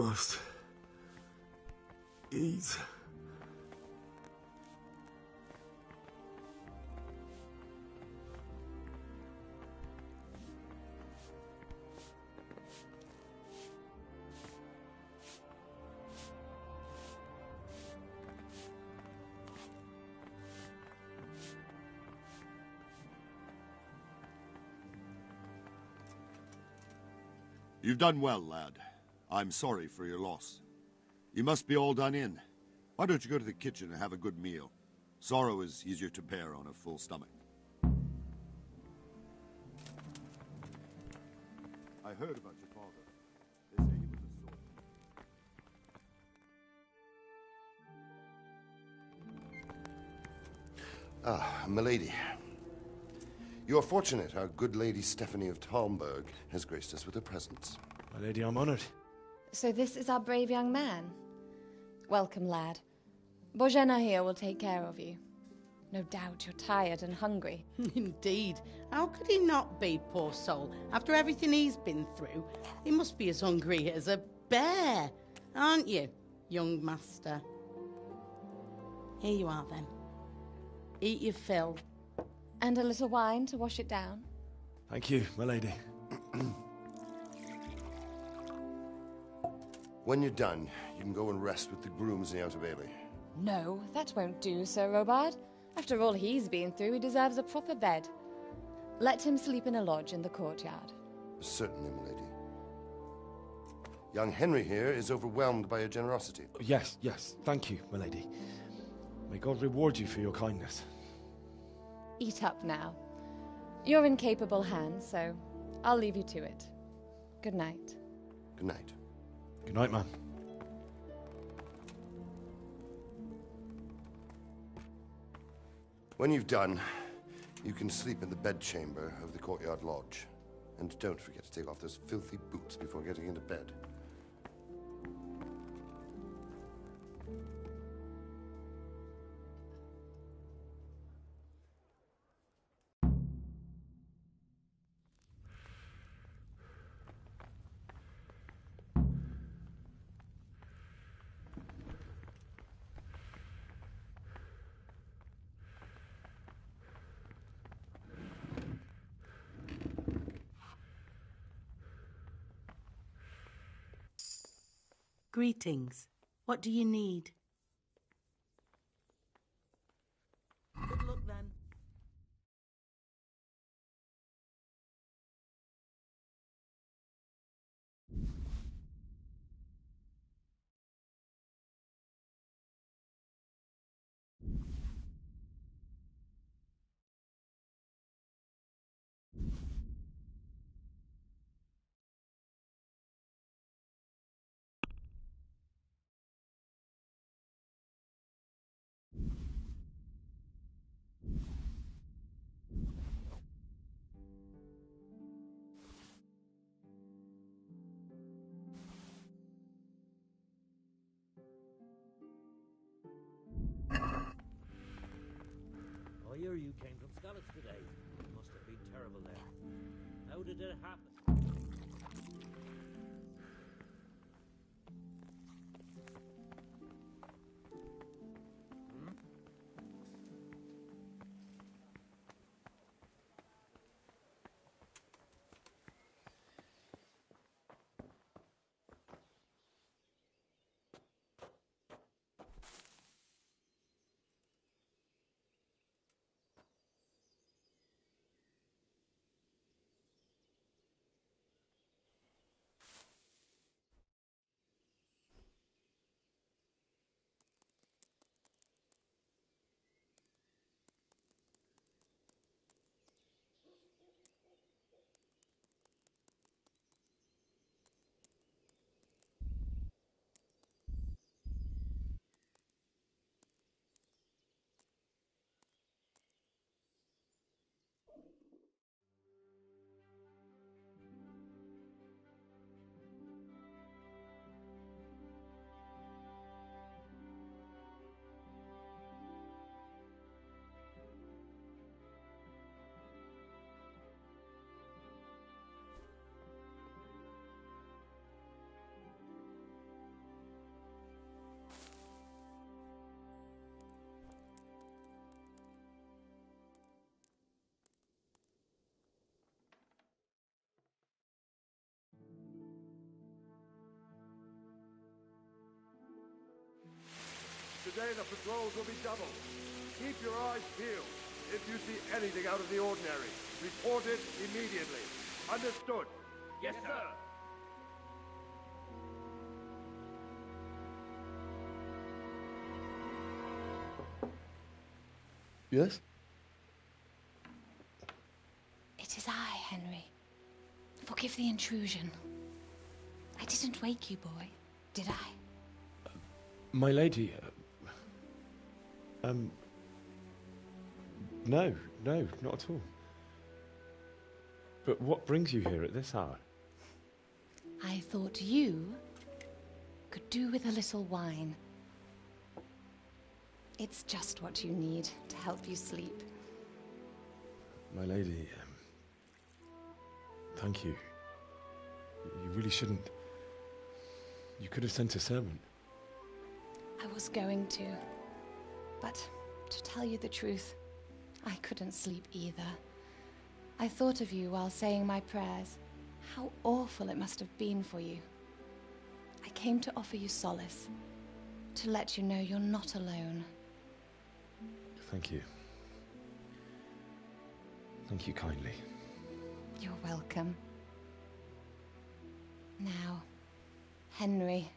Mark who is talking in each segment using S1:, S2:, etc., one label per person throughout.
S1: must eat.
S2: You've done well, lad. I'm sorry for your loss. You must be all done in. Why don't you go to the kitchen and have a good meal? Sorrow is easier to bear on a full stomach. I heard about your father. They say he was a sword.
S3: Ah, milady. You are fortunate our good lady Stephanie of Talmberg has graced us with her presence.
S4: My lady, I'm honored.
S5: So this is our brave young man. Welcome, lad. Bojena here will take care of you. No doubt you're tired and hungry.
S6: Indeed. How could he not be, poor soul? After everything he's been through, he must be as hungry as a bear. Aren't you, young master? Here you are, then. Eat your fill.
S5: And a little wine to wash it down.
S4: Thank you, my lady.
S3: When you're done, you can go and rest with the grooms in the Outer Bailey.
S5: No, that won't do, Sir Robard. After all he's been through, he deserves a proper bed. Let him sleep in a lodge in the courtyard.
S3: Certainly, milady. Young Henry here is overwhelmed by your generosity.
S4: Yes, yes. Thank you, my lady. May God reward you for your kindness.
S5: Eat up now. You're in capable hands, so I'll leave you to it. Good night.
S3: Good night.
S4: Good night, man.
S3: When you've done, you can sleep in the bedchamber of the courtyard lodge. And don't forget to take off those filthy boots before getting into bed.
S6: Greetings. What do you need? Good luck, then.
S7: I hear you came from Scotland today. It must have been terrible there. How did it happen?
S1: the patrols will be doubled. Keep your eyes peeled. If you see anything out of the ordinary, report it immediately. Understood?
S7: Yes, sir.
S4: Yes?
S5: It is I, Henry. Forgive the intrusion. I didn't wake you, boy, did I?
S4: My lady, no, not at all. But what brings you here at this hour?
S5: I thought you could do with a little wine. It's just what you need to help you sleep.
S4: My lady, thank you. You really shouldn't. You could have sent a servant.
S5: I was going to, but to tell you the truth, I couldn't sleep either. I thought of you while saying my prayers. How awful it must have been for you. I came to offer you solace, to let you know you're not alone.
S4: Thank you. Thank you kindly.
S5: You're welcome. Now, Henry,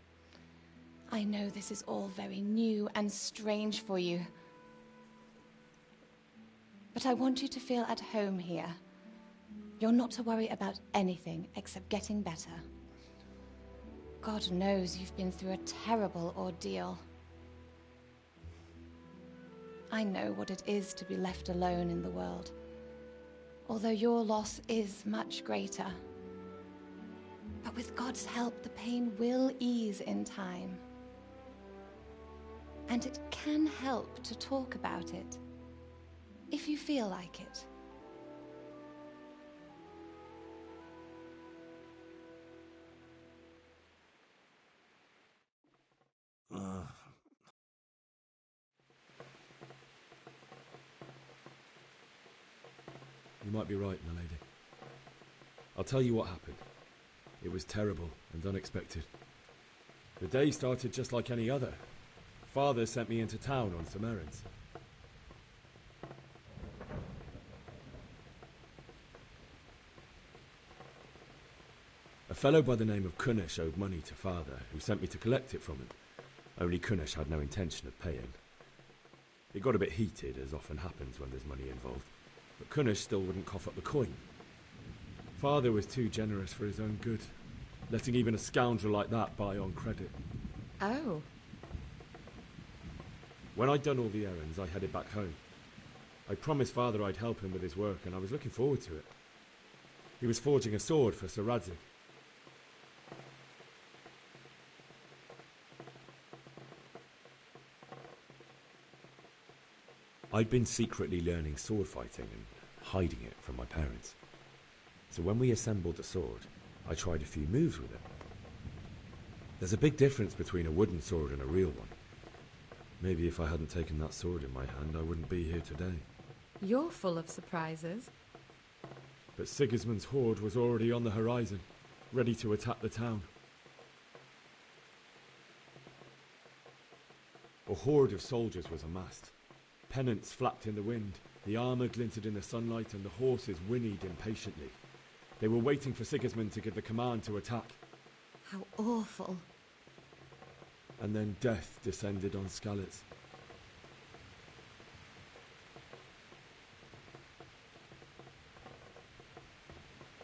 S5: I know this is all very new and strange for you, but I want you to feel at home here. You're not to worry about anything except getting better. God knows you've been through a terrible ordeal. I know what it is to be left alone in the world, although your loss is much greater. But with God's help, the pain will ease in time. And it can help to talk about it, if you feel like it.
S4: You might be right, my lady. I'll tell you what happened. It was terrible and unexpected. The day started just like any other. Father sent me into town on some errands. A fellow by the name of Kunish owed money to Father, who sent me to collect it from him. Only Kunish had no intention of paying. It got a bit heated, as often happens when there's money involved, but Kunish still wouldn't cough up the coin. Father was too generous for his own good, letting even a scoundrel like that buy on credit.
S5: Oh.
S4: When I'd done all the errands, I headed back home. I promised Father I'd help him with his work, and I was looking forward to it. He was forging a sword for Sir Radzik. I'd been secretly learning sword fighting and hiding it from my parents. So when we assembled the sword, I tried a few moves with it. There's a big difference between a wooden sword and a real one. Maybe if I hadn't taken that sword in my hand, I wouldn't be here today.
S8: You're full of surprises.
S4: But Sigismund's horde was already on the horizon, ready to attack the town. A horde of soldiers was amassed. Pennants flapped in the wind, the armour glinted in the sunlight, and the horses whinnied impatiently. They were waiting for Sigismund to give the command to attack.
S8: How awful.
S4: And then death descended on Skalitz.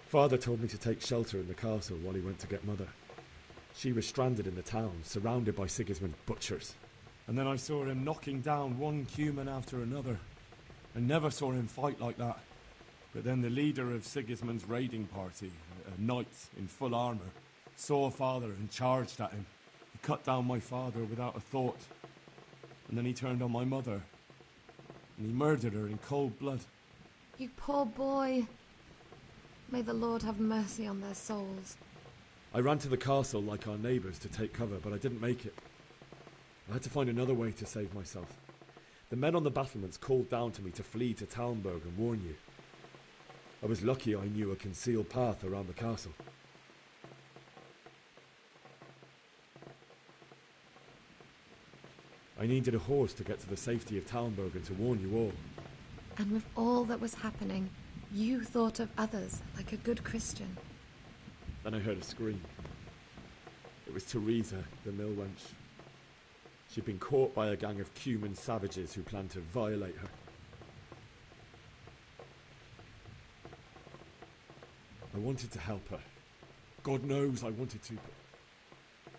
S4: Father told me to take shelter in the castle while he went to get Mother. She was stranded in the town, surrounded by Sigismund's butchers. And then I saw him knocking down one Cuman after another. I never saw him fight like that. But then the leader of Sigismund's raiding party, a knight in full armour, saw Father and charged at him. He cut down my father without a thought. And then he turned on my mother. And he murdered her in cold blood.
S8: You poor boy. May the Lord have mercy on their souls.
S4: I ran to the castle like our neighbours to take cover, but I didn't make it. I had to find another way to save myself. The men on the battlements called down to me to flee to Talmberg and warn you. I was lucky I knew a concealed path around the castle. I needed a horse to get to the safety of Talmberg and to warn you all.
S8: And with all that was happening, you thought of others like a good Christian.
S4: Then I heard a scream. It was Teresa, the mill wench. She'd been caught by a gang of Cuman savages who planned to violate her. I wanted to help her. God knows I wanted to, but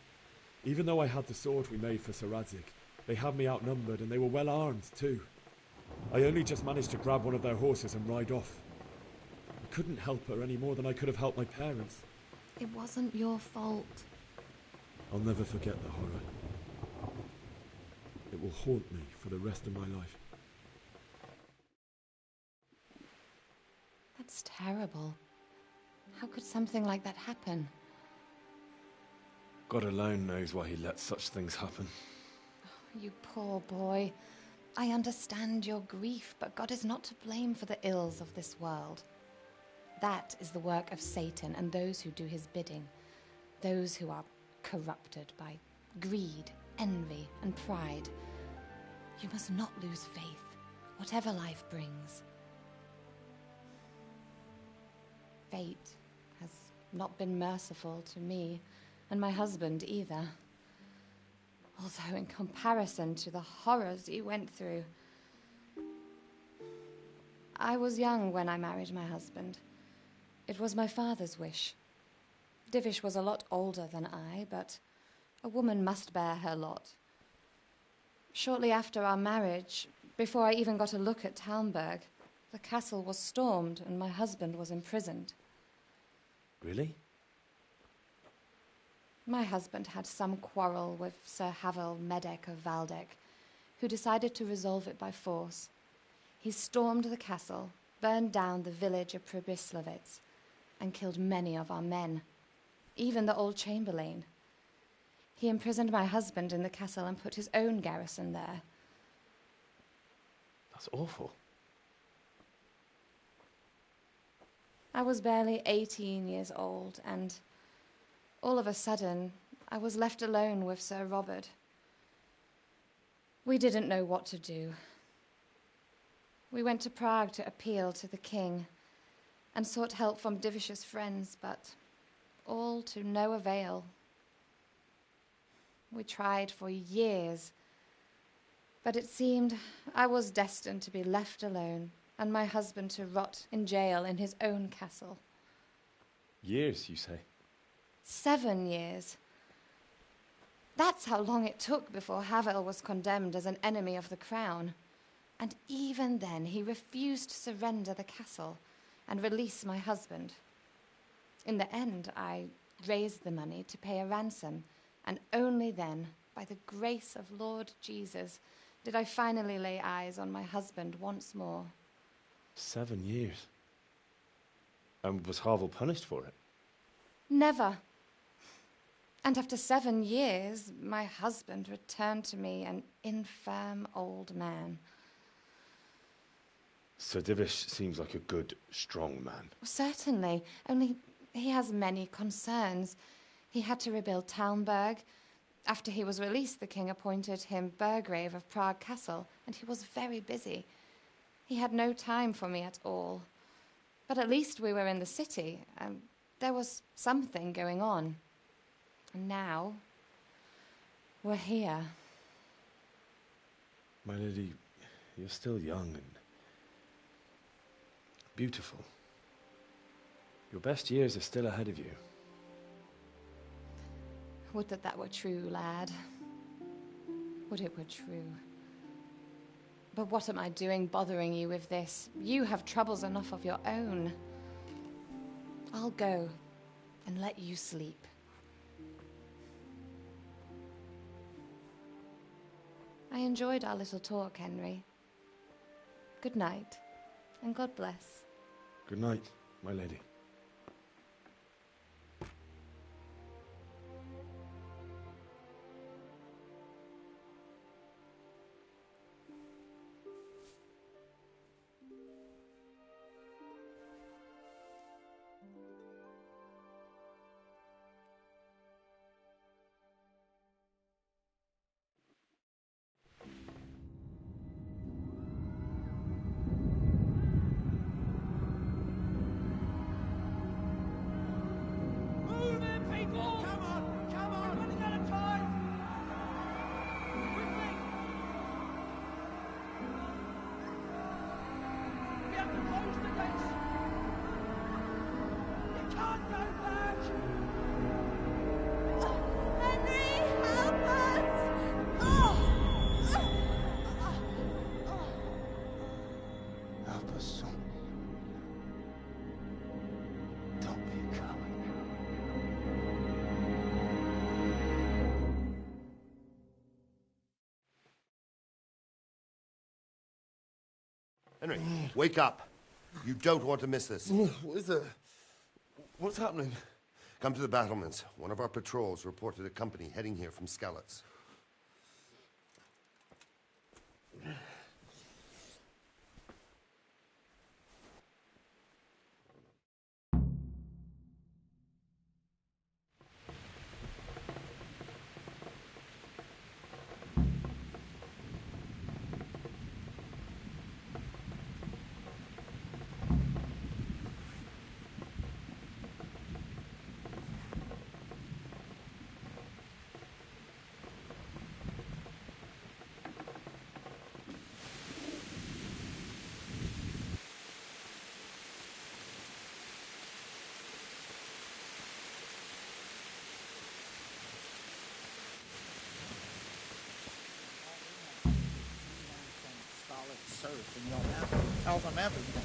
S4: even though I had the sword we made for Sir Radzig, they had me outnumbered and they were well armed too. I only just managed to grab one of their horses and ride off. I couldn't help her any more than I could have helped my parents.
S8: It wasn't your fault.
S4: I'll never forget the horror. It will haunt me for the rest of my life.
S5: That's terrible. How could something like that happen?
S4: God alone knows why he lets such things happen.
S5: You poor boy. I understand your grief, but God is not to blame for the ills of this world. That is the work of Satan and those who do his bidding. Those who are corrupted by greed, envy, and pride. You must not lose faith, whatever life brings. Fate has not been merciful to me, and my husband either. Although in comparison to the horrors you went through. I was young when I married my husband. It was my father's wish. Divish was a lot older than I, but a woman must bear her lot. Shortly after our marriage, before I even got a look at Talmberg, the castle was stormed and my husband was imprisoned.
S4: Really?
S5: My husband had some quarrel with Sir Havel Medek of Valdek, who decided to resolve it by force. He stormed the castle, burned down the village of Pribyslavitz, and killed many of our men, even the old chamberlain. He imprisoned my husband in the castle and put his own garrison there.
S4: That's awful.
S5: I was barely 18 years old, and all of a sudden, I was left alone with Sir Robert. We didn't know what to do. We went to Prague to appeal to the king and sought help from Divish's friends, but all to no avail. We tried for years, but it seemed I was destined to be left alone and my husband to rot in jail in his own castle.
S4: Years, you say?
S5: 7 years. That's how long it took before Havel was condemned as an enemy of the crown. And even then, he refused to surrender the castle and release my husband. In the end, I raised the money to pay a ransom, and only then, by the grace of Lord Jesus, did I finally lay eyes on my husband once more.
S4: 7 years? And was Havel punished for it?
S5: Never. And after 7 years, my husband returned to me an infirm old man.
S4: Sir Divish seems like a good, strong man.
S5: Certainly, only he has many concerns. He had to rebuild Talmberg. After he was released, the king appointed him Burgrave of Prague Castle, and he was very busy. He had no time for me at all. But at least we were in the city, and there was something going on. And now, we're here.
S4: My lady, you're still young and beautiful. Your best years are still ahead of you.
S5: Would that that were true, lad. Would it were true. But what am I doing bothering you with this? You have troubles enough of your own. I'll go and let you sleep. I enjoyed our little talk, Henry. Good night, and God bless.
S4: Good night, my lady.
S7: closed against you. You can't go back.
S9: Henry, help us!
S10: Help us, son. Don't be a coward.
S3: Henry, wake up. You don't want to miss this.
S10: What is it? What's happening?
S3: Come to the battlements. One of our patrols reported a company heading here from Skalitz.
S11: Surf and you'll have to tell them everything.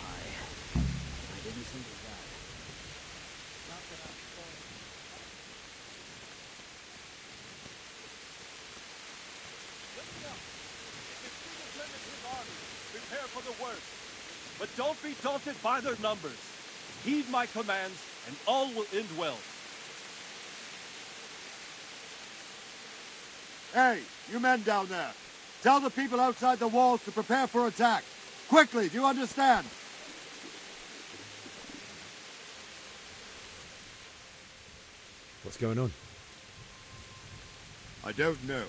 S11: I didn't think of that. Not that I'm sorry.
S1: Listen up. If Sigismund and his army, prepare for the worst. But don't be daunted by their numbers. Heed my commands, and all will end well.
S2: Hey, you men down there. Tell the people outside the walls to prepare for attack. Quickly, do you understand?
S4: What's going on?
S2: I don't know.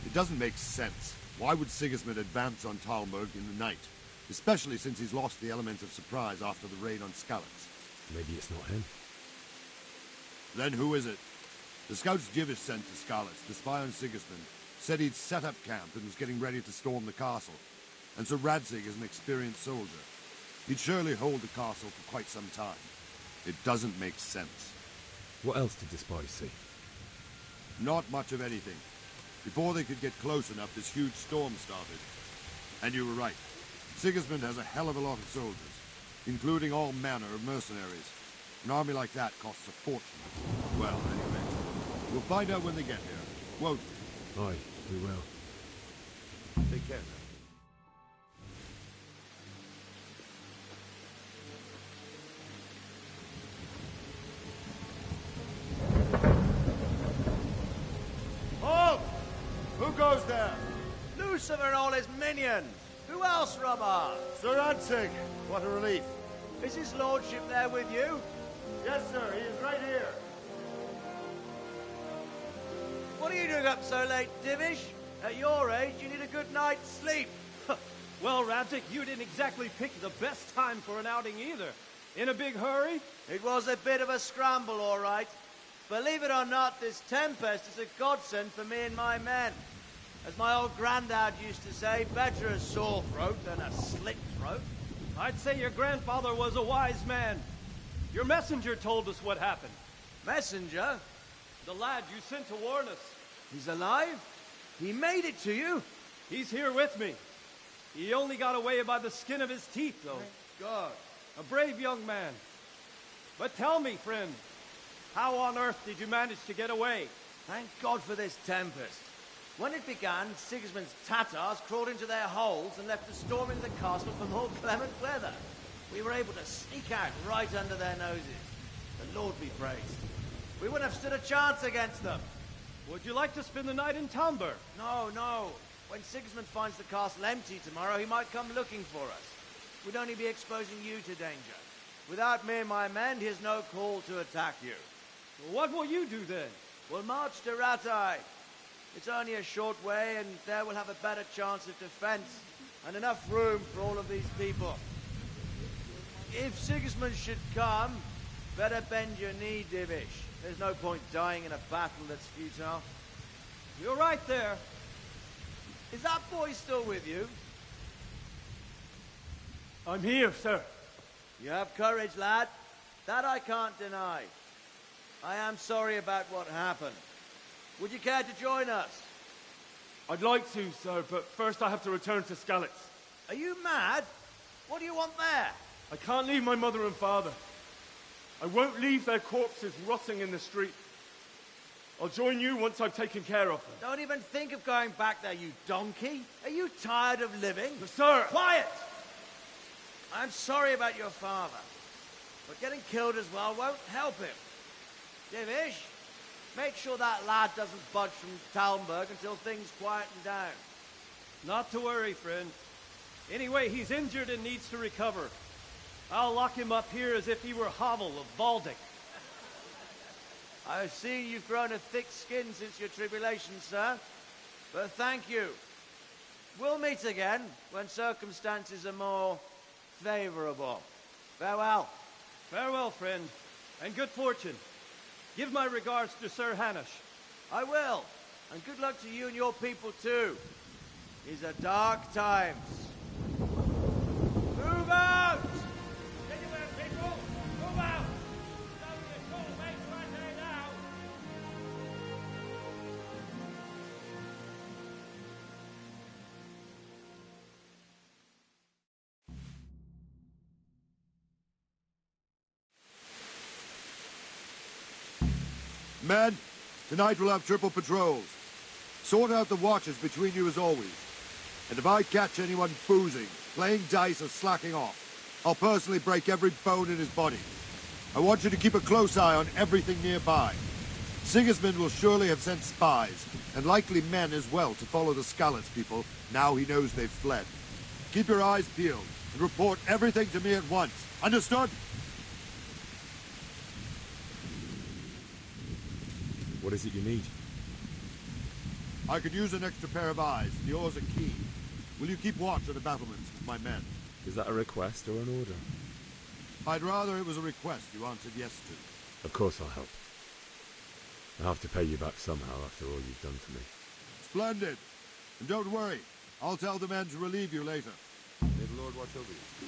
S2: It doesn't make sense. Why would Sigismund advance on Talmberg in the night? Especially since he's lost the element of surprise after the raid on Skalitz.
S4: Maybe it's not him.
S2: Then who is it? The scouts Jivish sent to Skalitz to spy on Sigismund said he'd set up camp and was getting ready to storm the castle. And so Radzig is an experienced soldier. He'd surely hold the castle for quite some time. It doesn't make sense.
S4: What else did the spies see?
S2: Not much of anything. Before they could get close enough, this huge storm started. And you were right. Sigismund has a hell of a lot of soldiers, including all manner of mercenaries. An army like that costs a fortune. Well, anyway, we'll find out when they get here, won't we?
S4: Aye, we will.
S2: Take care now.
S1: Halt! Who goes there?
S11: Lucifer and all his minions! Who else, Robber?
S1: Sir Radzig. What a relief.
S11: Is his lordship there with you?
S1: Yes, sir. He is right here.
S11: What are you doing up so late, Divish? At your age, you need a good night's sleep.
S12: Well, Radzig, you didn't exactly pick the best time for an outing either. In a big hurry?
S11: It was a bit of a scramble, all right. Believe it or not, this tempest is a godsend for me and my men. As my old granddad used to say, better a sore throat than a slit throat.
S12: I'd say your grandfather was a wise man. Your messenger told us what happened.
S11: Messenger?
S12: The lad you sent to warn us.
S11: He's alive? He made it to you?
S12: He's here with me. He only got away by the skin of his teeth, though.
S11: Thank God.
S12: A brave young man. But tell me, friend, how on earth did you manage to get away?
S11: Thank God for this tempest. When it began, Sigismund's Tatars crawled into their holes and left a storm into the castle for more clement weather. We were able to sneak out right under their noses. The Lord be praised. We wouldn't have stood a chance against them.
S12: Would you like to spend the night in Talmberg?
S11: No, no. When Sigismund finds the castle empty tomorrow, he might come looking for us. We'd only be exposing you to danger. Without me and my men, he has no call to attack you.
S12: What will you do then?
S11: We'll march to Ratai. It's only a short way, and there we'll have a better chance of defense, and enough room for all of these people. If Sigismund should come, better bend your knee, Divish. There's no point dying in a battle that's futile.
S12: You're right there.
S11: Is that boy still with you?
S12: I'm here, sir.
S11: You have courage, lad. That I can't deny. I am sorry about what happened. Would you care to join us?
S12: I'd like to, sir, but first I have to return to Skalitz.
S11: Are you mad? What do you want there?
S12: I can't leave my mother and father. I won't leave their corpses rotting in the street. I'll join you once I've taken care of them.
S11: Don't even think of going back there, you donkey. Are you tired of living?
S12: But, sir!
S11: Quiet! I'm sorry about your father, but getting killed as well won't help him. Divish, make sure that lad doesn't budge from Talmberg until things quieten down.
S12: Not to worry, friend. Anyway, he's injured and needs to recover. I'll lock him up here as if he were Havel of Valdic.
S11: I see you've grown a thick skin since your tribulation, sir. But thank you. We'll meet again when circumstances are more favorable. Farewell.
S12: Farewell, friend, and good fortune. Give my regards to Sir Hanush.
S11: I will. And good luck to you and your people, too. These are dark times. Move out!
S7: Anywhere, people! Move out! Don't be a cool mate right there now!
S2: Men, tonight we'll have triple patrols. Sort out the watches between you as always. And if I catch anyone boozing, playing dice or slacking off, I'll personally break every bone in his body. I want you to keep a close eye on everything nearby. Sigismund will surely have sent spies, and likely men as well, to follow the Skalitz people now he knows they've fled. Keep your eyes peeled, and report everything to me at once. Understood?
S4: What is it you need?
S2: I could use an extra pair of eyes, and yours are keen. Will you keep watch on the battlements with my men?
S4: Is that a request or an order?
S2: I'd rather it was a request you answered yes to.
S4: Of course I'll help. I'll have to pay you back somehow after all you've done for me.
S2: Splendid. And don't worry, I'll tell the men to relieve you later.
S3: May the Lord watch over you.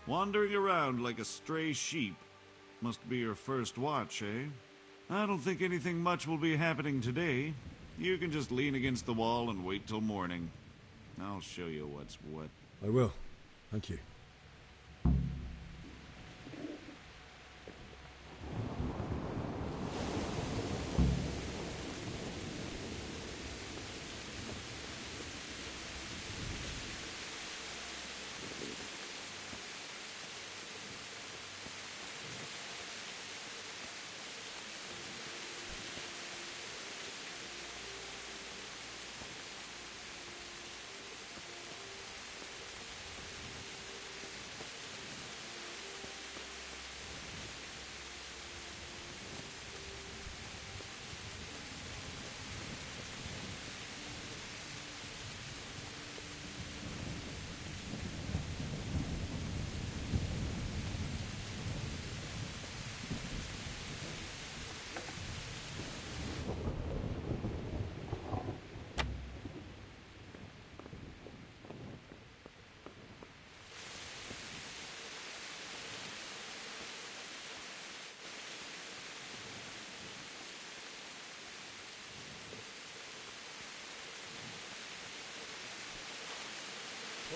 S13: Wandering around like a stray sheep. Must be your first watch, eh? I don't think anything much will be happening today. You can just lean against the wall and wait till morning. I'll show you what's what.
S4: I will. Thank you.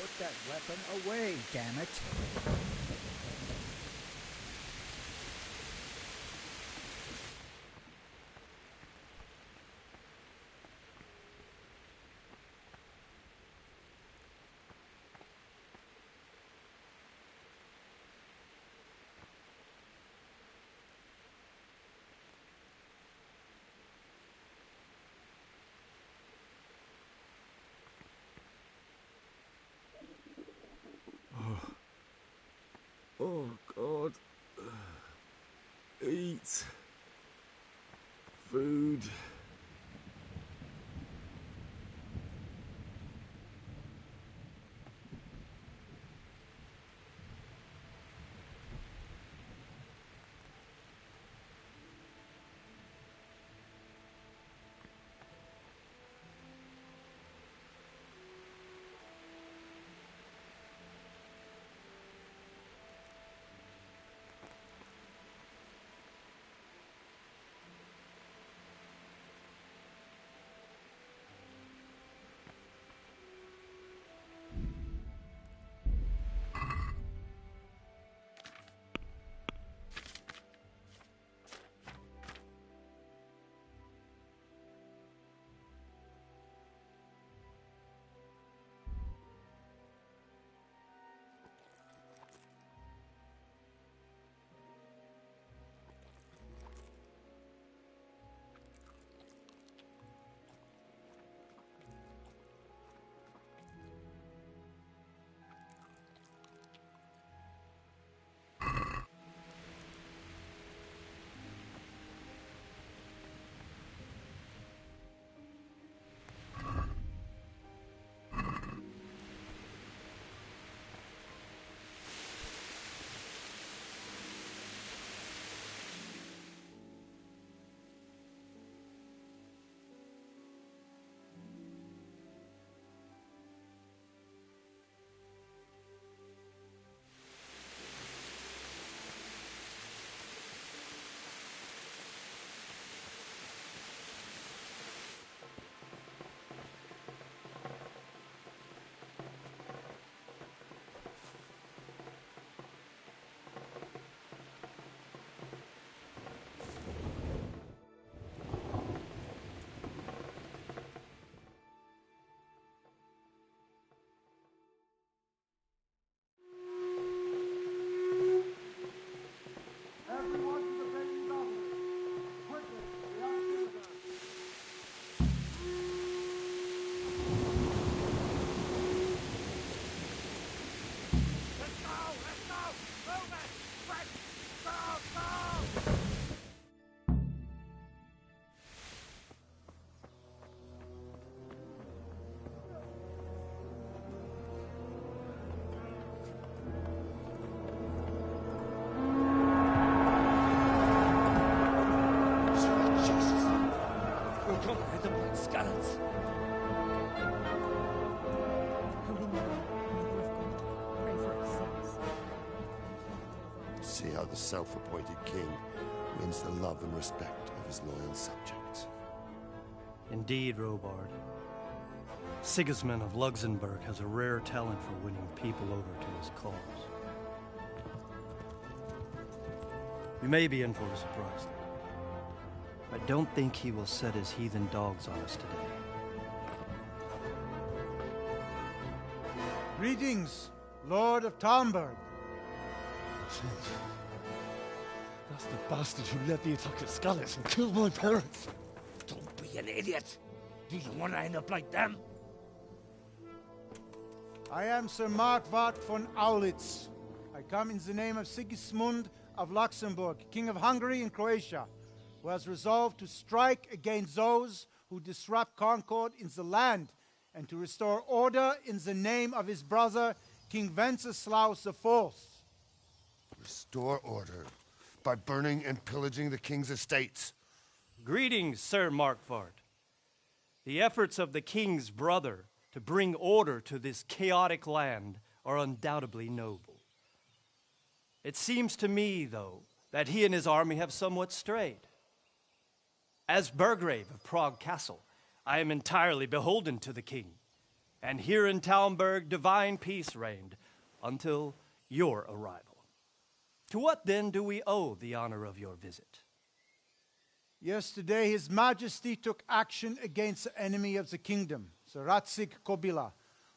S14: Put that weapon away, damn it.
S4: Oh, God. Eat. Food.
S3: See how the self-appointed king wins the love and respect of his loyal subjects.
S15: Indeed, Robard. Sigismund of Luxembourg has a rare talent for winning people over to his cause. We may be in for a surprise, though. I don't think he will set his heathen dogs on us today.
S16: Greetings, Lord of Talmberg.
S10: That's the bastard who led the attack at Scallis and killed my parents.
S14: Don't be an idiot. Do you want to end up like them?
S16: I am Sir Markwart von Aulitz. I come in the name of Sigismund of Luxembourg, King of Hungary and Croatia, who has resolved to strike against those who disrupt concord in the land and to restore order in the name of his brother, King Wenceslaus IV.
S3: Restore order by burning and pillaging the king's estates.
S15: Greetings, Sir Markwart. The efforts of the king's brother to bring order to this chaotic land are undoubtedly noble. It seems to me, though, that he and his army have somewhat strayed. As Burgrave of Prague Castle, I am entirely beholden to the king. And here in Talmberg, divine peace reigned until your arrival. To what then do we owe the honor of your visit?
S16: Yesterday, His Majesty took action against the enemy of the kingdom, the Ratsig Kobila,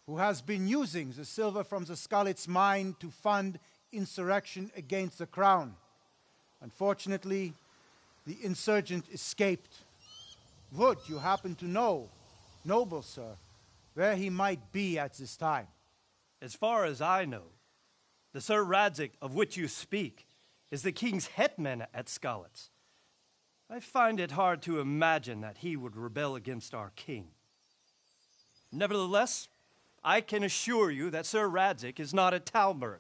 S16: who has been using the silver from the Skalitz mine to fund insurrection against the crown. Unfortunately, the insurgent escaped. Would you happen to know, noble sir, where he might be at this time?
S15: As far as I know, the Sir Radzik of which you speak is the king's hetman at Skalitz. I find it hard to imagine that he would rebel against our king. Nevertheless, I can assure you that Sir Radzik is not at Talmberg.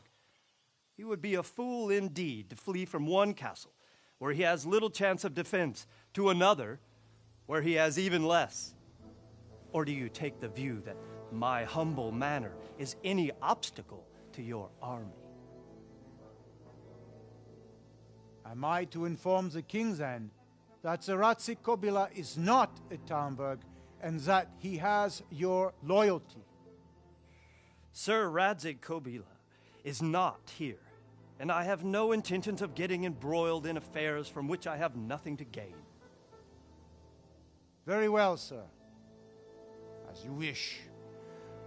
S15: He would be a fool indeed to flee from one castle, where he has little chance of defense, to another, where he has even less. Or do you take the view that my humble manner is any obstacle to your army?
S16: Am I to inform the king then that the Ratsik Kobila is not at Talmberg and that he has your loyalty?
S15: Sir Radzik Kobila is not here, and I have no intentions of getting embroiled in affairs from which I have nothing to gain.
S16: Very well, sir. As you wish.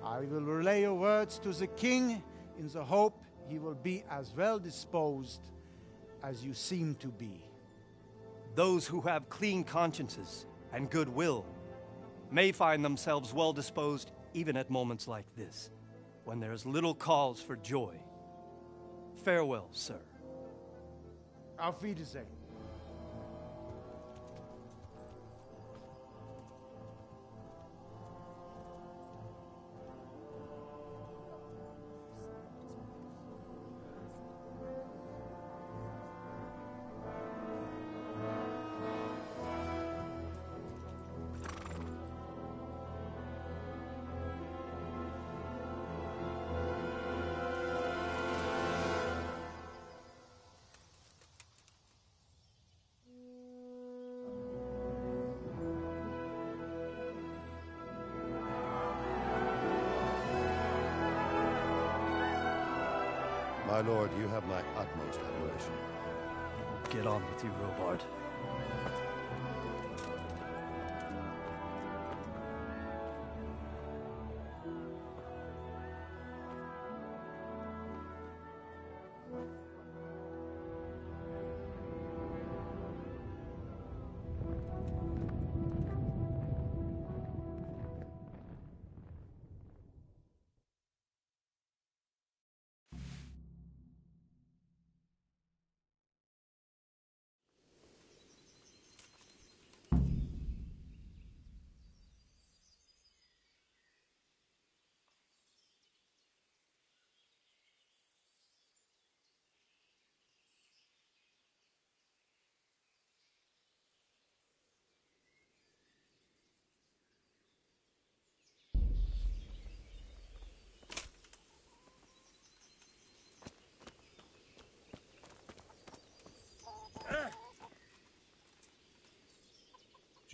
S16: I will relay your words to the king in the hope he will be as well disposed as you seem to be.
S15: Those who have clean consciences and goodwill may find themselves well disposed even at moments like this, when there is little cause for joy. Farewell, sir.
S16: Auf Wiedersehen.
S3: My lord, you have my utmost admiration.
S15: Get on with you, Robard.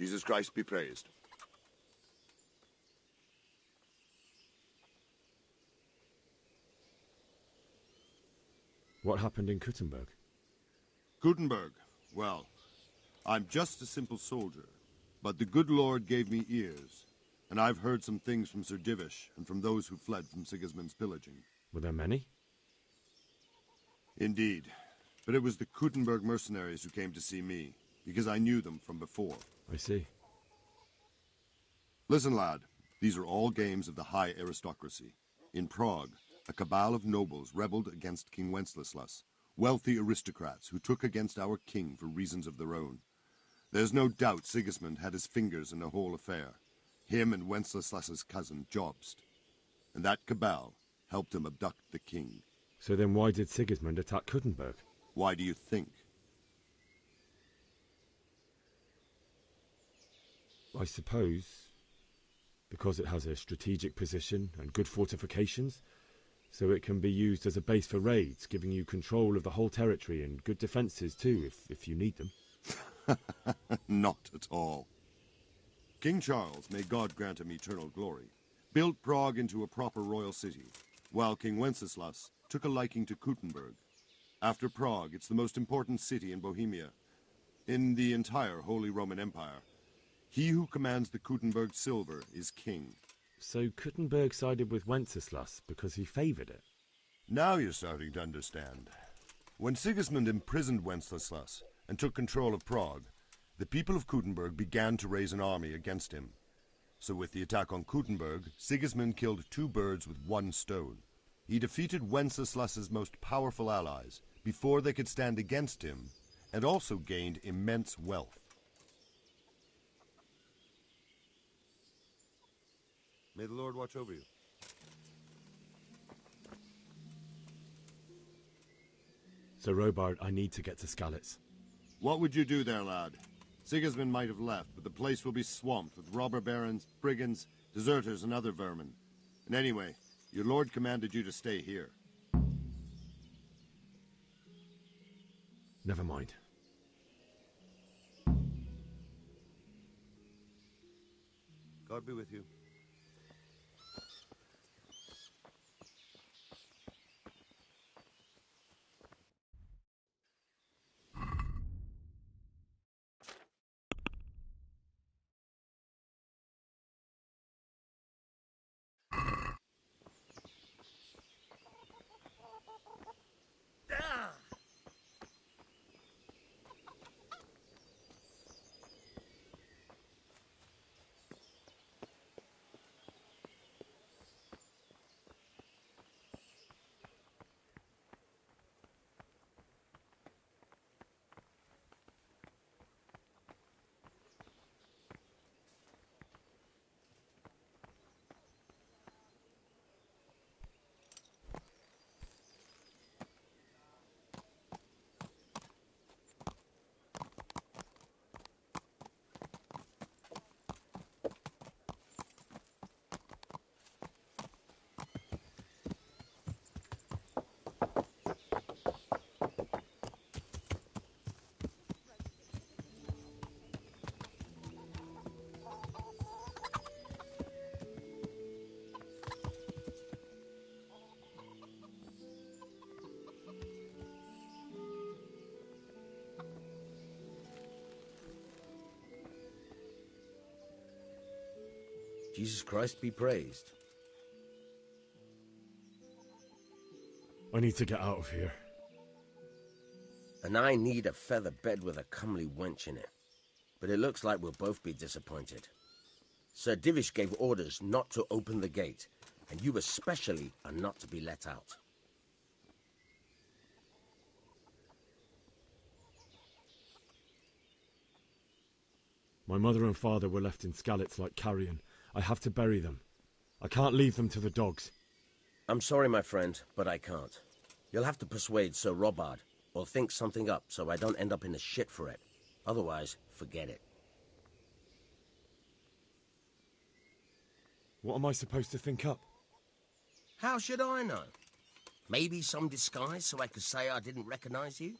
S2: Jesus Christ be praised.
S4: What happened in Kuttenberg?
S2: Gutenberg. Well, I'm just a simple soldier, but the good Lord gave me ears, and I've heard some things from Sir Divish and from those who fled from Sigismund's pillaging.
S4: Were there many?
S2: Indeed, but it was the Kuttenberg mercenaries who came to see me, because I knew them from before.
S4: I see.
S2: Listen, lad, these are all games of the high aristocracy. In Prague, a cabal of nobles rebelled against King Wenceslas, wealthy aristocrats who took against our king for reasons of their own. There's no doubt Sigismund had his fingers in the whole affair, him and Wenceslas's cousin, Jobst. And that cabal helped him abduct the king.
S4: So then why did Sigismund attack Kuttenberg?
S2: Why do you think?
S4: I suppose because it has a strategic position and good fortifications, so it can be used as a base for raids, giving you control of the whole territory and good defences too, if you need them.
S2: Not at all. King Charles, may God grant him eternal glory, built Prague into a proper royal city, while King Wenceslas took a liking to Kuttenberg. After Prague, it's the most important city in Bohemia, in the entire Holy Roman Empire. He who commands the Kuttenberg silver is king.
S4: So Kuttenberg sided with Wenceslas because he favoured it?
S2: Now you're starting to understand. When Sigismund imprisoned Wenceslas and took control of Prague, the people of Kuttenberg began to raise an army against him. So with the attack on Kuttenberg, Sigismund killed 2 birds with 1 stone. He defeated Wenceslas's most powerful allies before they could stand against him, and also gained immense wealth. May the Lord watch over you.
S4: So, Robard, I need to get to Skalitz.
S2: What would you do there, lad? Sigismund might have left, but the place will be swamped with robber barons, brigands, deserters, and other vermin. And anyway, your lord commanded you to stay here.
S4: Never mind.
S2: God be with you.
S14: Jesus Christ be praised.
S4: I need to get out of here.
S14: And I need a feather bed with a comely wench in it. But it looks like we'll both be disappointed. Sir Divish gave orders not to open the gate, and you especially are not to be let out.
S4: My mother and father were left in Skalitz like carrion. I have to bury them. I can't leave them to the dogs.
S14: I'm sorry, my friend, but I can't. You'll have to persuade Sir Robard, or think something up so I don't end up in the shit for it. Otherwise, forget it.
S4: What am I supposed to think up?
S14: How should I know? Maybe some disguise so I could say I didn't recognize you?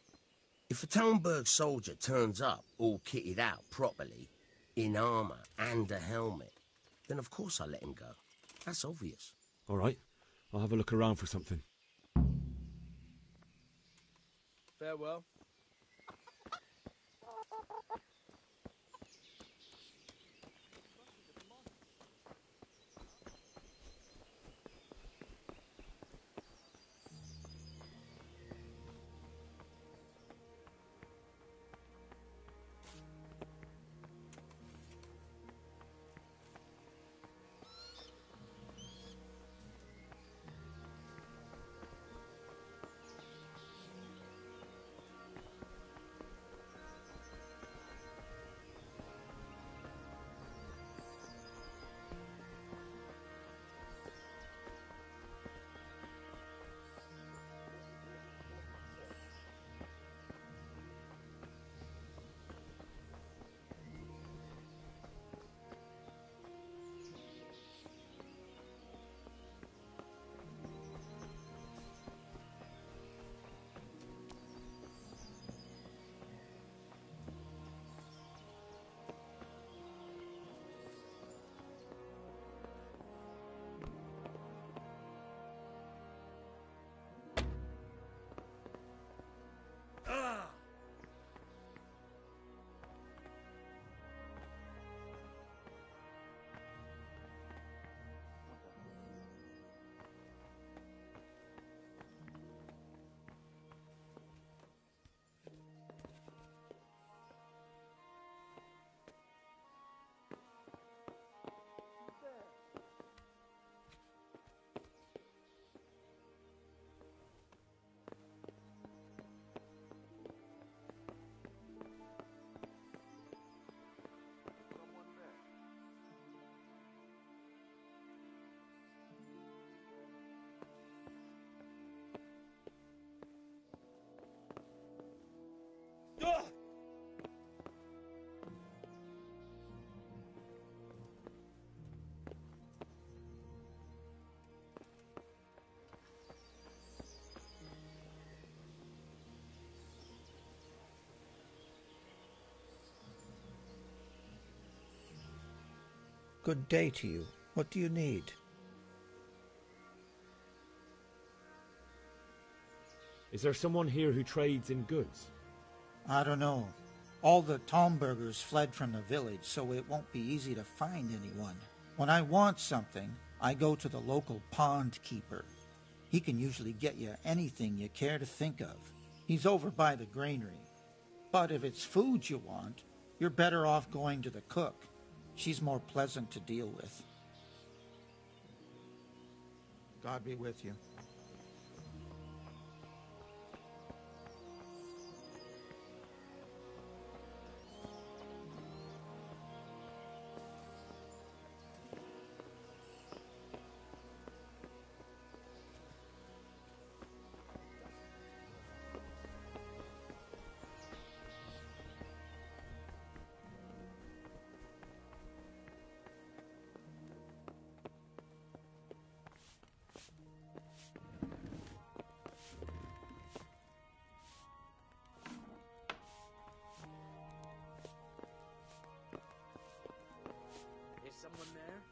S14: If a Talmberg soldier turns up, all kitted out properly, in armor and a helmet, then of course I let him go. That's obvious.
S4: All right, I'll have a look around for something.
S11: Farewell.
S17: Good day to you. What do you need?
S4: Is there someone here who trades in goods?
S17: I don't know. All the Tomburgers fled from the village, so it won't be easy to find anyone. When I want something, I go to the local pond keeper. He can usually get you anything you care to think of. He's over by the granary. But if it's food you want, you're better off going to the cook. She's more pleasant to deal with. God be with you.
S11: Is someone there?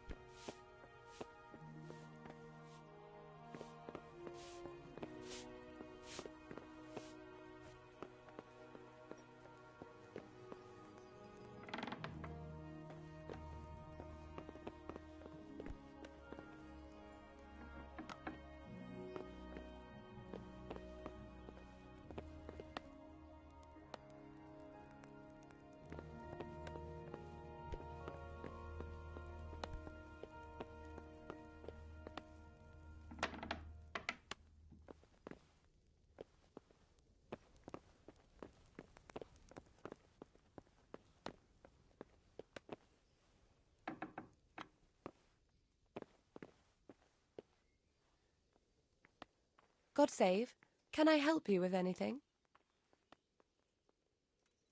S18: God save. Can I help you with anything?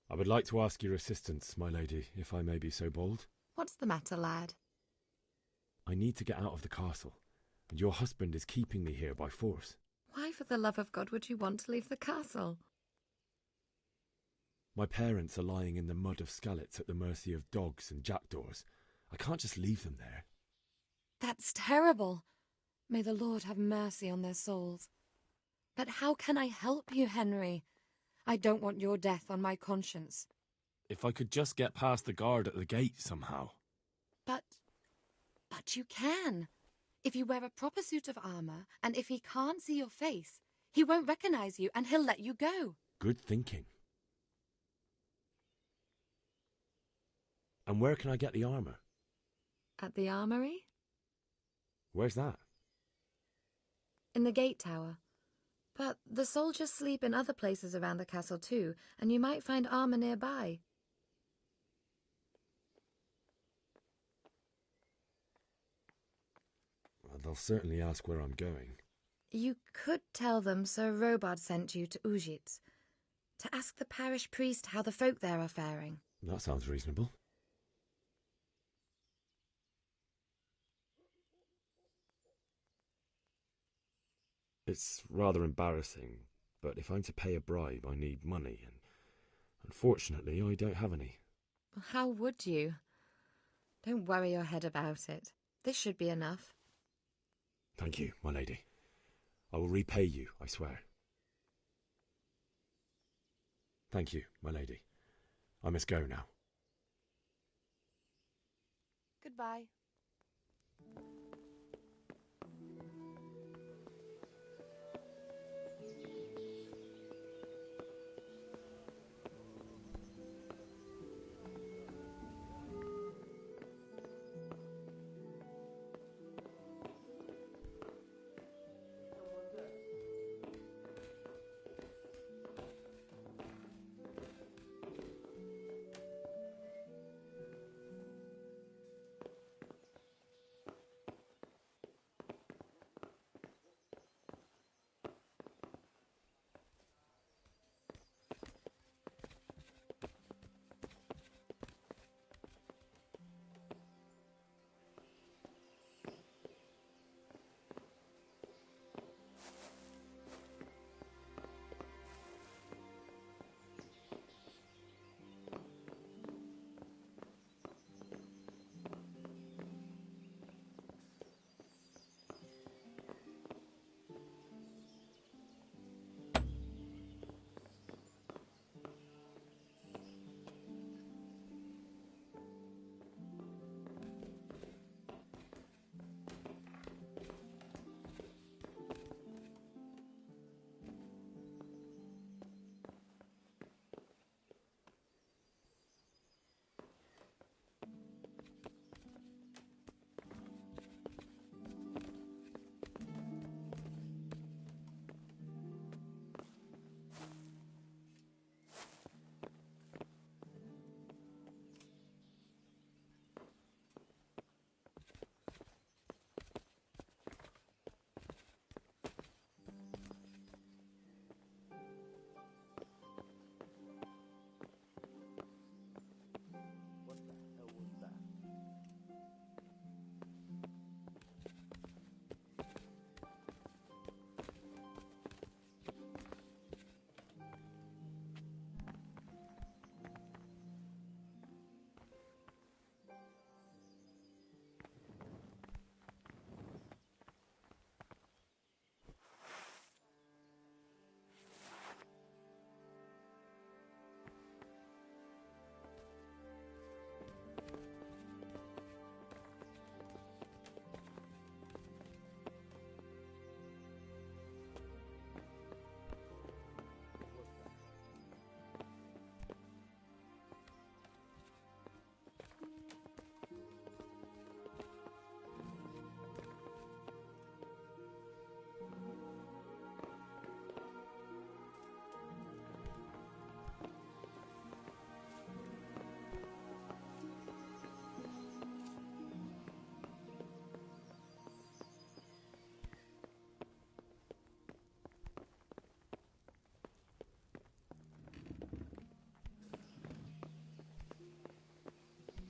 S4: I would like to ask your assistance, my lady, if I may be so bold.
S8: What's the matter, lad?
S4: I need to get out of the castle, and your husband is keeping me here by force.
S8: Why, for the love of God, would you want to leave the castle?
S4: My parents are lying in the mud of Skalitz at the mercy of dogs and jackdaws. I can't just leave them there.
S8: That's terrible. May the Lord have mercy on their souls. But how can I help you, Henry? I don't want your death on my conscience.
S4: If I could just get past the guard at the gate somehow.
S8: But you can. If you wear a proper suit of armour, and if he can't see your face, he won't recognise you and he'll let you go.
S4: Good thinking. And where can I get the armour?
S8: At the armoury?
S4: Where's that?
S8: In the gate tower. But the soldiers sleep in other places around the castle too, and you might find armour nearby.
S4: Well, they'll certainly ask where I'm going.
S8: You could tell them Sir Robard sent you to Ujitz, to ask the parish priest how the folk there are faring.
S4: That sounds reasonable. It's rather embarrassing, but if I'm to pay a bribe, I need money, and unfortunately, I don't have any.
S8: How would you? Don't worry your head about it. This should be enough.
S4: Thank you, my lady. I will repay you, I swear. Thank you, my lady. I must go now.
S18: Goodbye.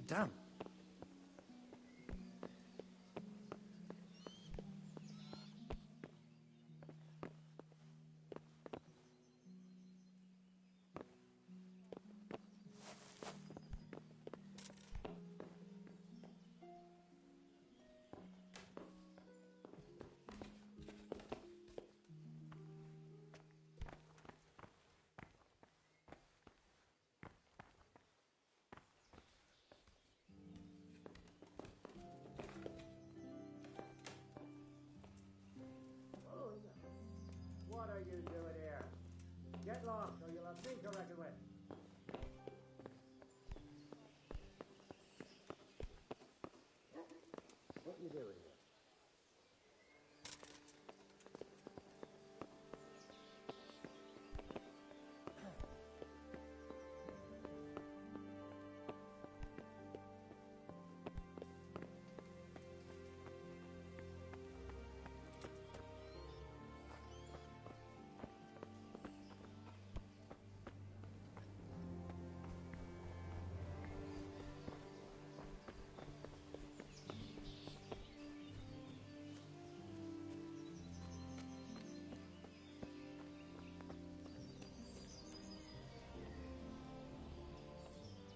S19: Damn.
S7: What are you doing here? Get lost, or you'll have me to reckon with. What are you doing here?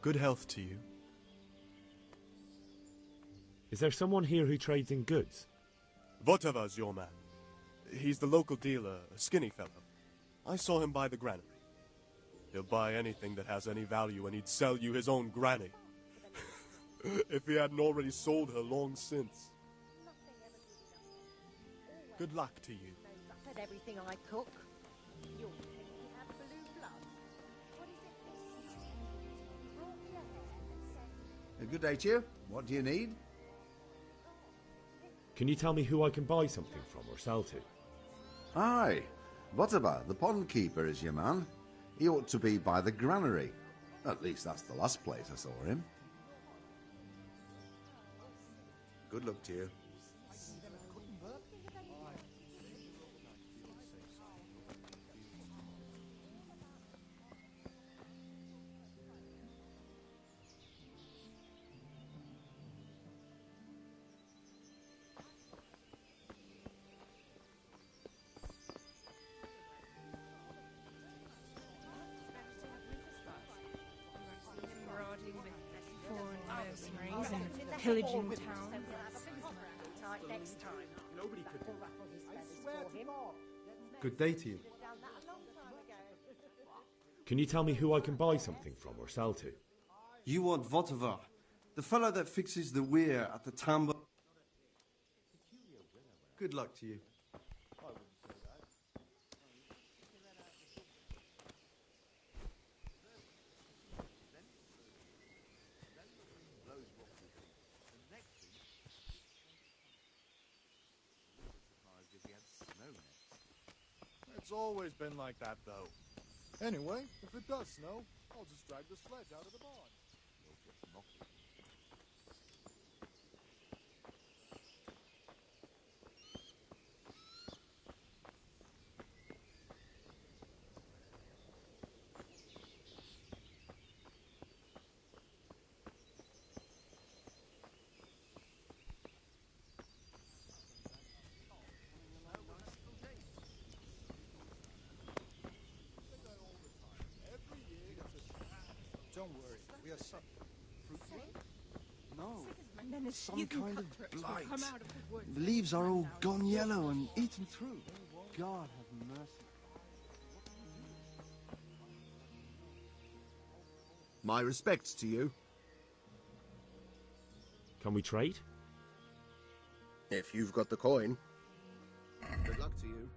S20: Good health to you.
S4: Is there someone here who trades in goods?
S20: Votavar's your man. He's the local dealer, a skinny fellow. I saw him by the granary. He'll buy anything that has any value, and he'd sell you his own granny. If he hadn't already sold her long since. Good luck to you.
S9: I've had everything I cook. You're thinking you have blue blood. What is it this is? You brought me a hair and said...
S21: Good day to you. What do you need?
S4: Can you tell me who I can buy something from or sell to?
S21: Aye. Whatever, the pond keeper is your man. He ought to be by the granary. At least that's the last place I saw him. Good luck to you.
S9: Pillaging town. Next time.
S20: Nobody could do
S10: Good day to you.
S4: Can you tell me who I can buy something from or sell to?
S10: You want Votavar, the fellow that fixes the weir at the town. Good luck to you.
S12: It's always been like that, though. Anyway, if it does snow, I'll just drag the sledge out of the barn.
S10: Don't worry, we are some fruit. No,
S9: And then
S10: some kind of blight. The leaves are all gone yellow and eaten through. God have mercy.
S21: My respects to you.
S4: Can we trade?
S21: If you've got the coin. Good luck to you.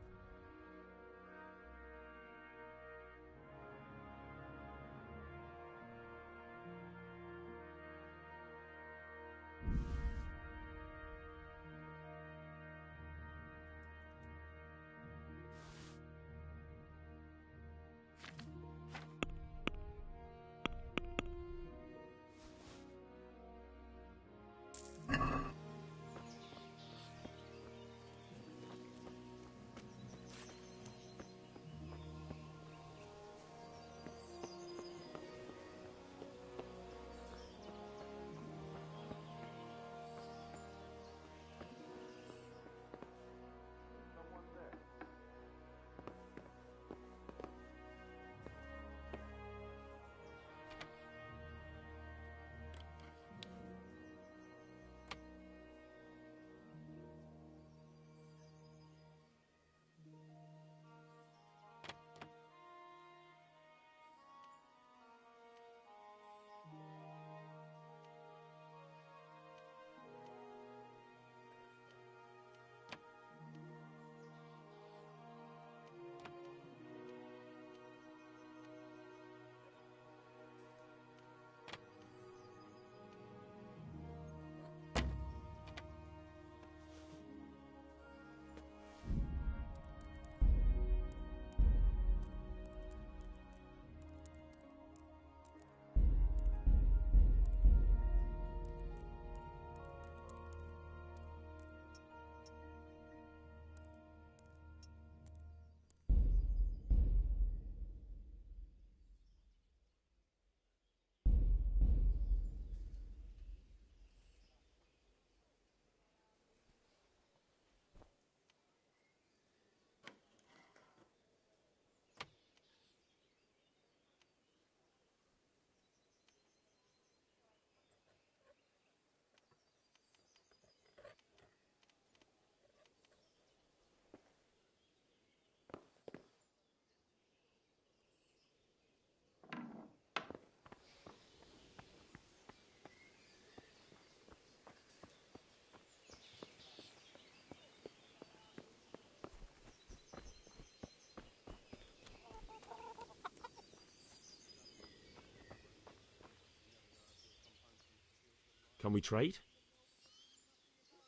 S4: Can we trade?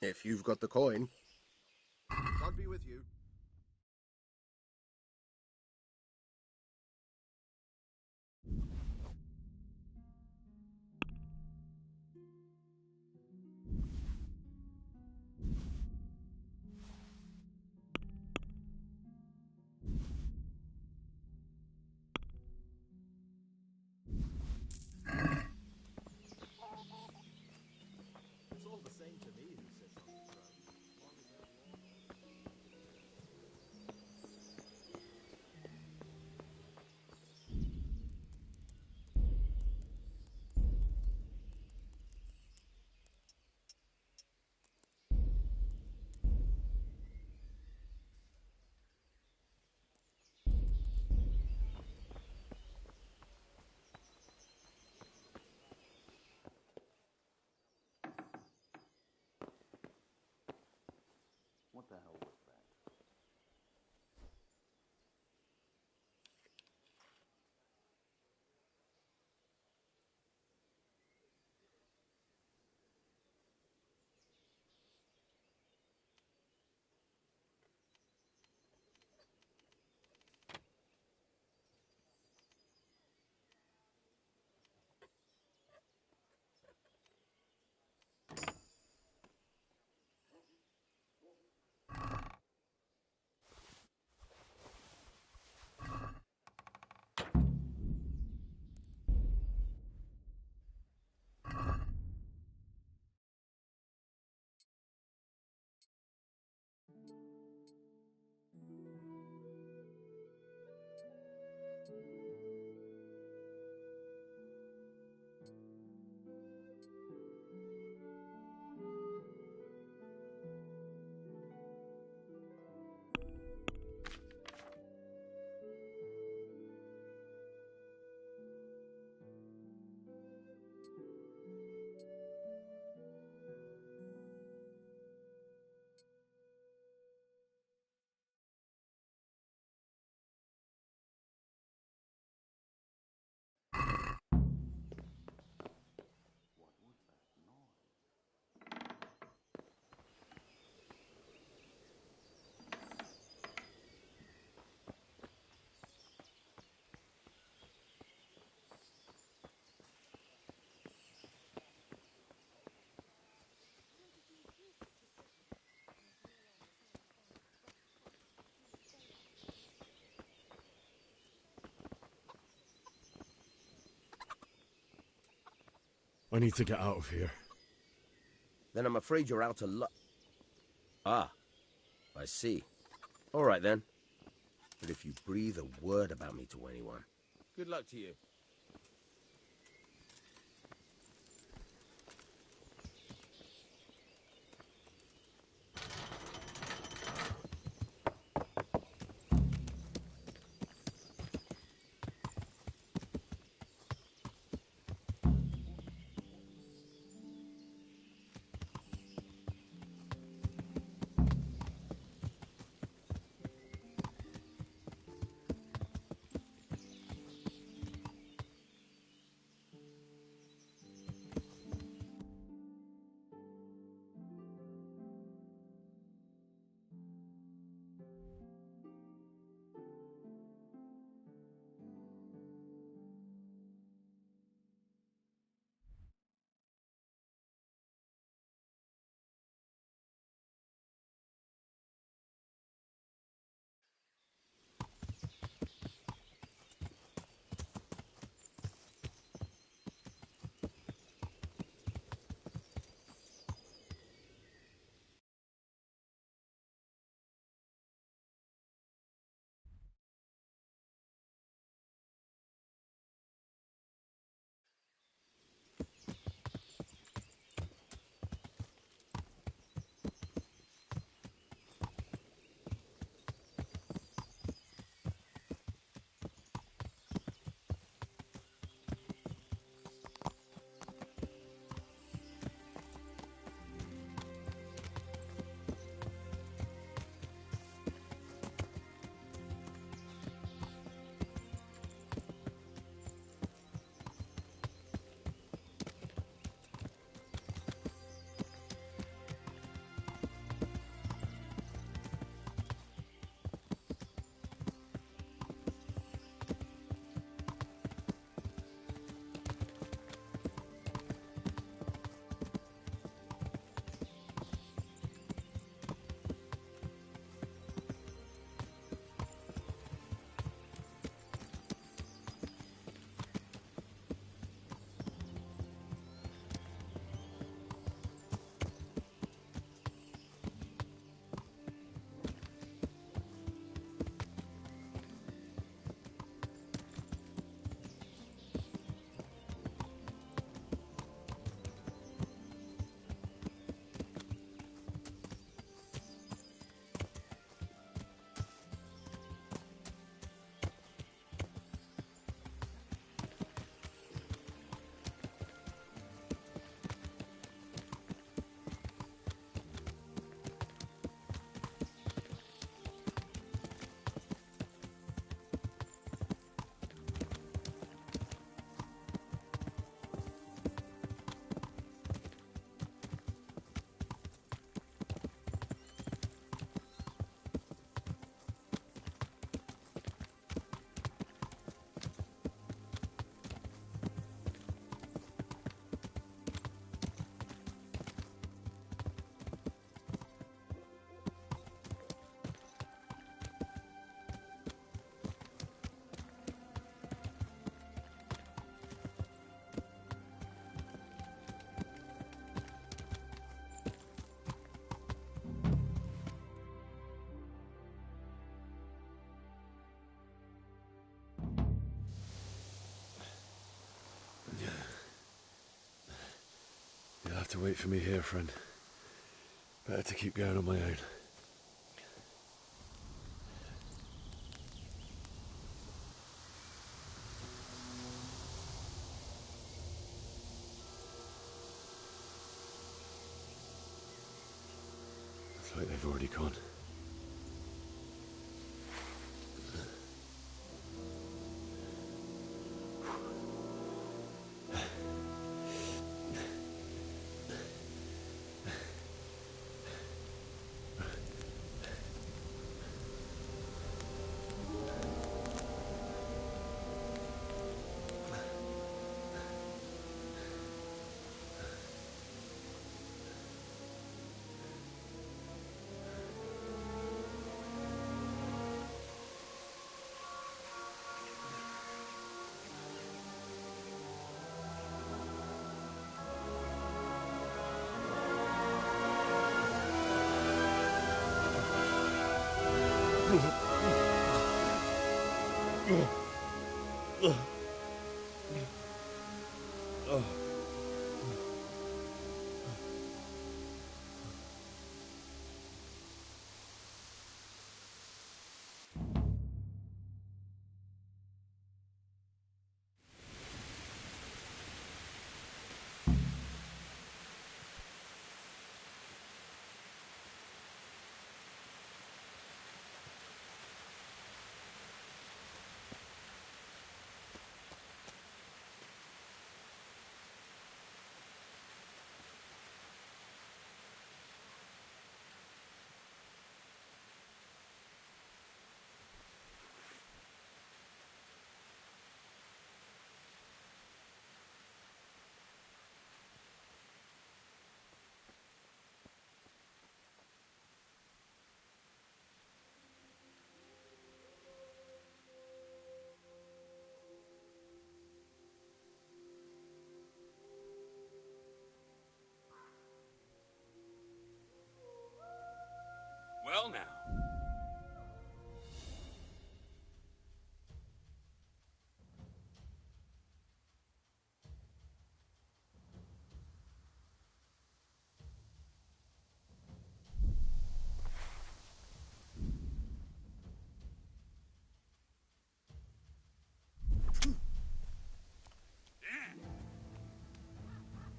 S10: If you've got the coin. God be with you.
S7: It's all the same to me who sits on the throne.
S21: What the hell was that?
S4: I need to get out of here.
S14: Then I'm afraid you're out of luck. Ah, I see. All right, then. But if you breathe a word about me to anyone, good luck to you.
S4: have to wait for me here, friend. Better to keep going on my own. Looks like they've already gone.
S19: Well now.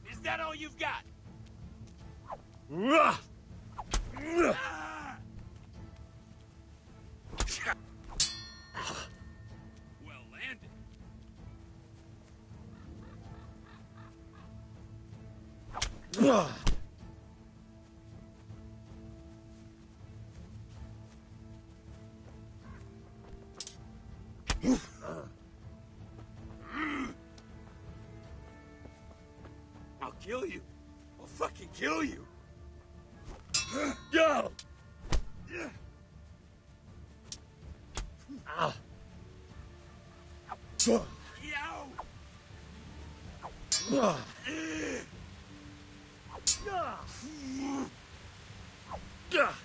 S19: Is that all you've got? Well landed. I'll kill you. I'll fucking kill you. Go!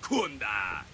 S19: Kunda!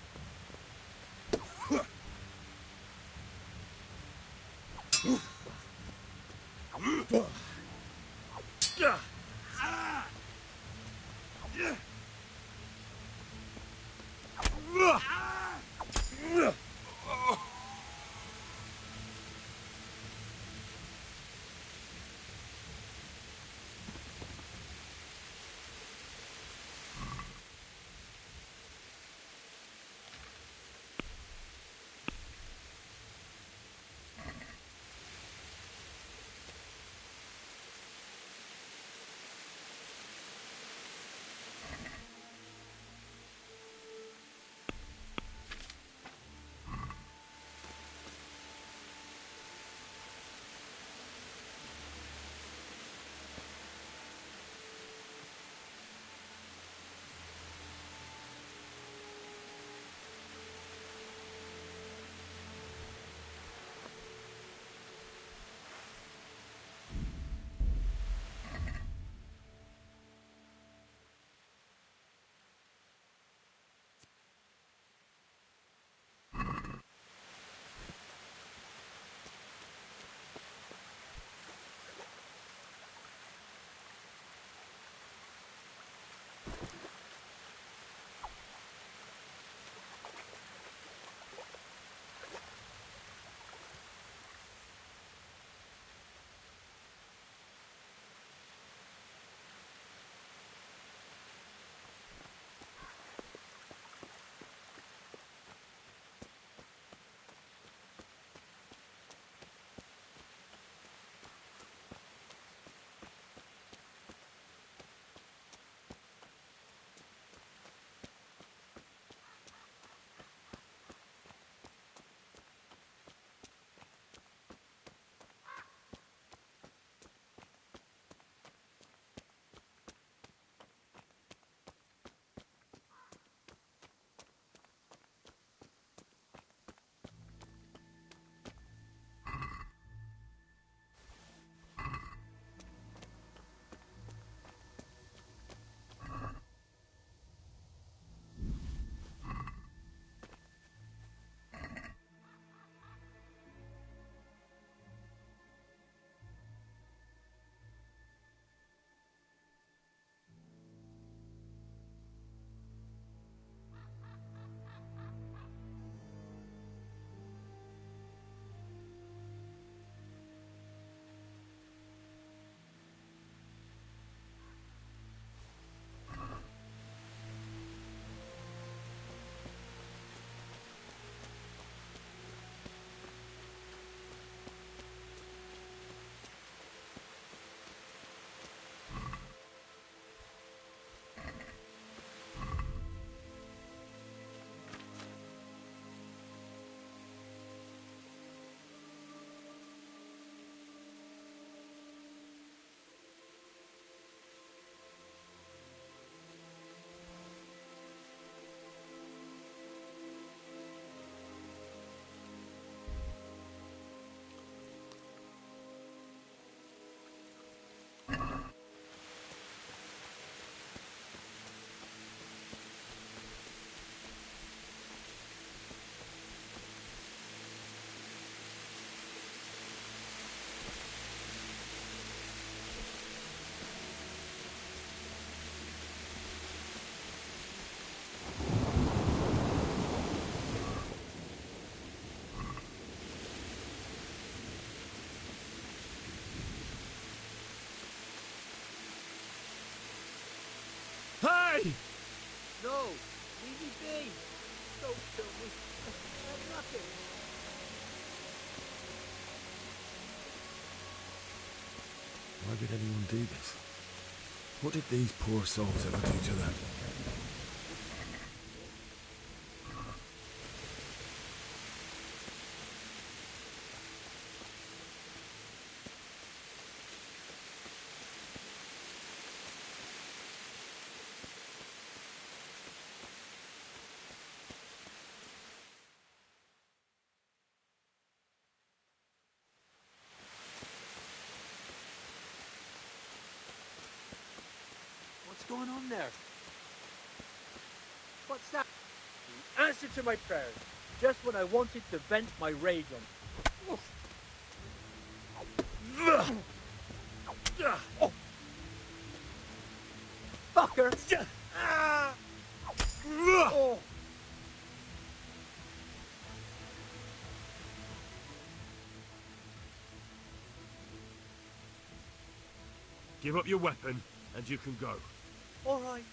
S19: Don't kill me. I have nothing.
S4: Why would anyone do this? What did these poor souls ever do to them?
S19: What's going on there? What's that? The answer to my prayers. Just when I wanted to vent my rage on. Oh. Fucker! Oh.
S12: Give up your weapon, and you can go.
S19: All right.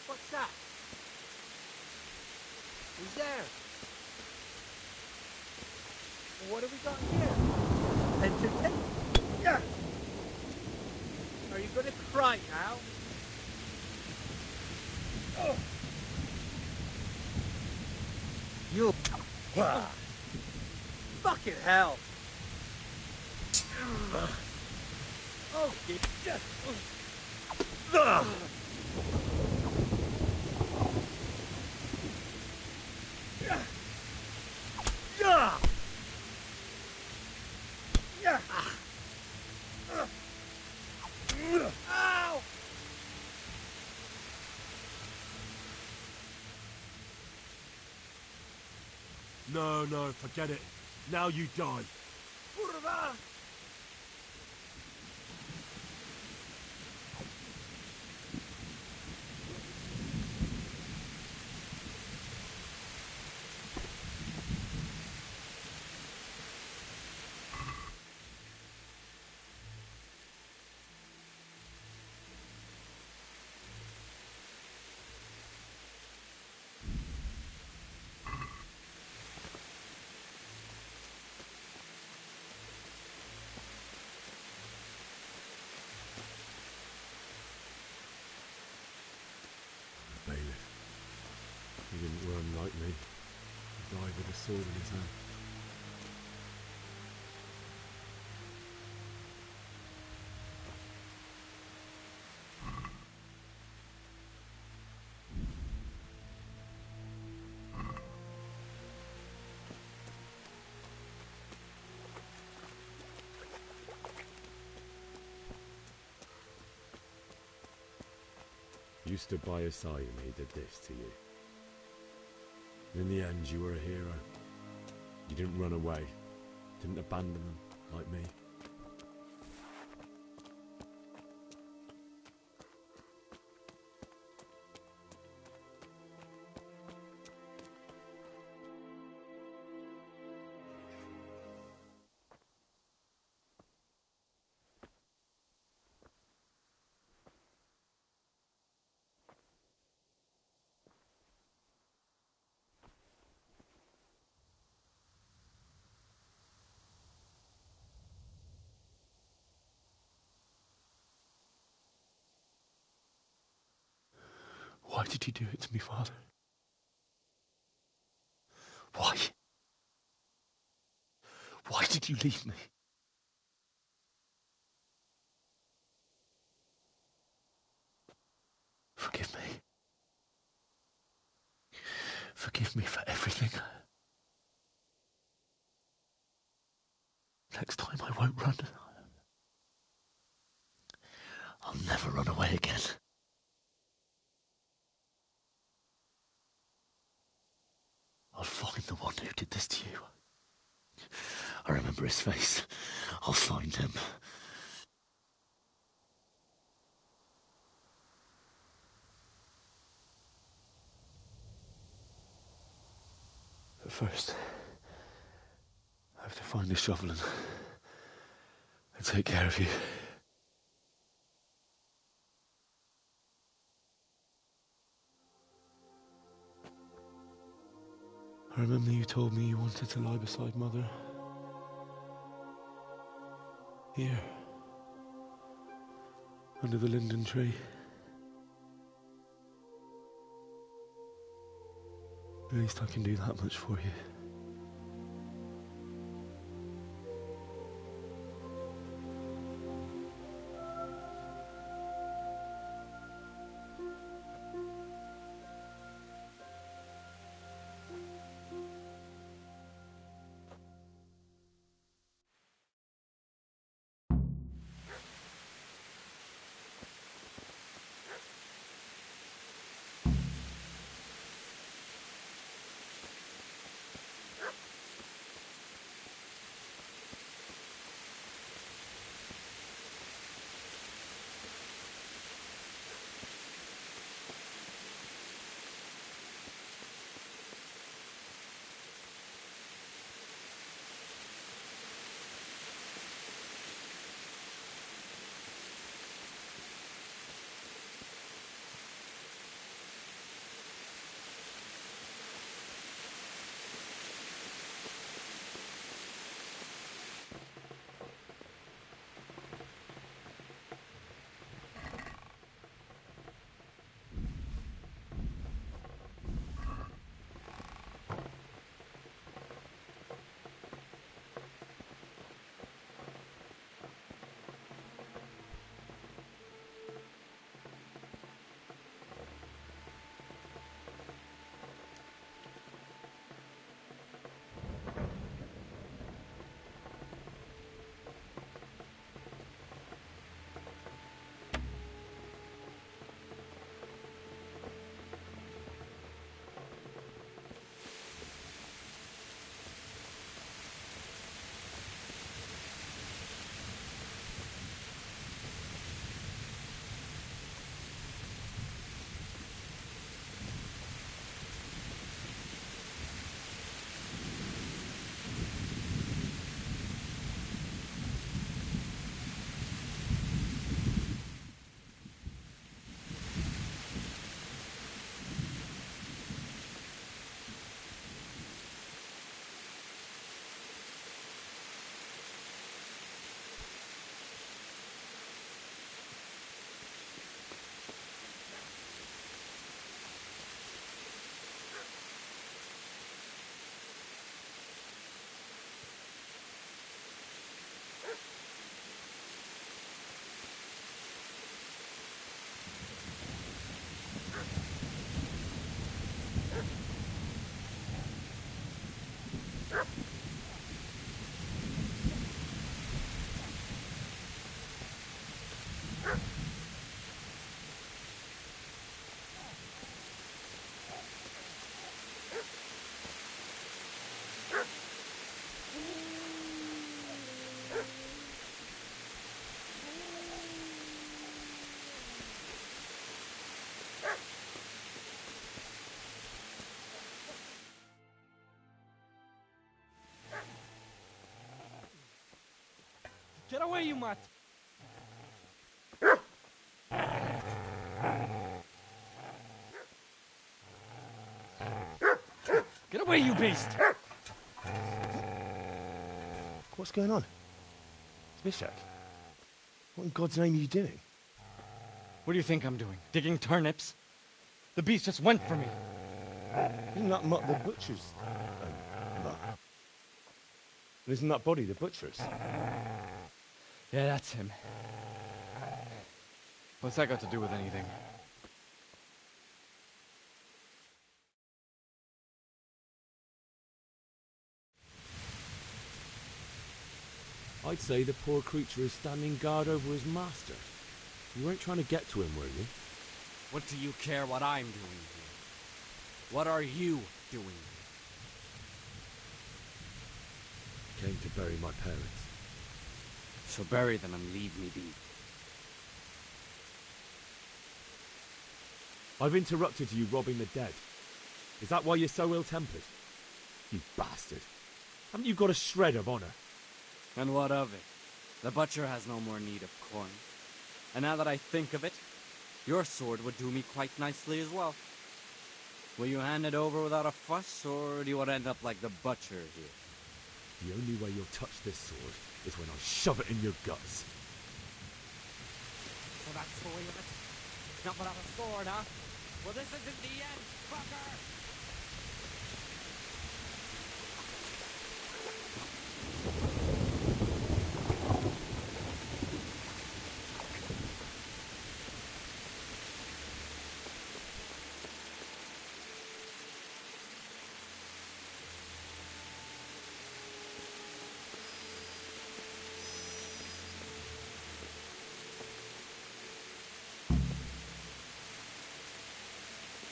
S19: What's that? Who's there? What have we got here? Entertain. Yeah. Are you gonna cry now? Oh. You. Fucking hell. Okay. Ow!
S12: No, forget it. Now you die.
S19: Kurwa!
S4: Bailiff. He didn't run like me. He died with a sword in his hand. stood by his side and he did this to you. And in the end, you were a hero. You didn't run away. Didn't abandon them, like me.
S1: Why did you do it to me, Father? Why? Why did you leave me? Forgive me. Forgive me for everything. Next time I won't run. I'll never run away again. I'll find the one who did this to you. I remember his face. I'll find him. But first, I have to find a shovel and take care of you. I remember you told me you wanted to lie beside Mother. Here. Under the linden tree. At least I can do that much for you.
S15: Get away, you mutt! Get away, you beast!
S6: What's going on? Zbyszek, what in God's name are you doing?
S22: What do you think I'm doing? Digging turnips? The beast just went for me.
S6: Isn't that mutt the butcher's? Mutt? And isn't that body the butcher's?
S22: Yeah, that's him. What's that got to do with anything?
S4: I'd say the poor creature is standing guard over his master. You weren't trying to get to him, were you?
S22: What do you care what I'm doing here? What are you doing here?
S4: Came to bury my parents.
S22: So bury them and leave me be.
S4: I've interrupted you robbing the dead. Is that why you're so ill-tempered? You bastard. Haven't you got a shred of honor?
S22: And what of it? The butcher has no more need of corn. And now that I think of it, your sword would do me quite nicely as well. Will you hand it over without a fuss, or do you want to end up like the butcher here?
S4: The only way you'll touch this sword is when I shove it in your guts.
S22: So that's the way of it? Not without a sword, huh? Well, this isn't the end, fucker!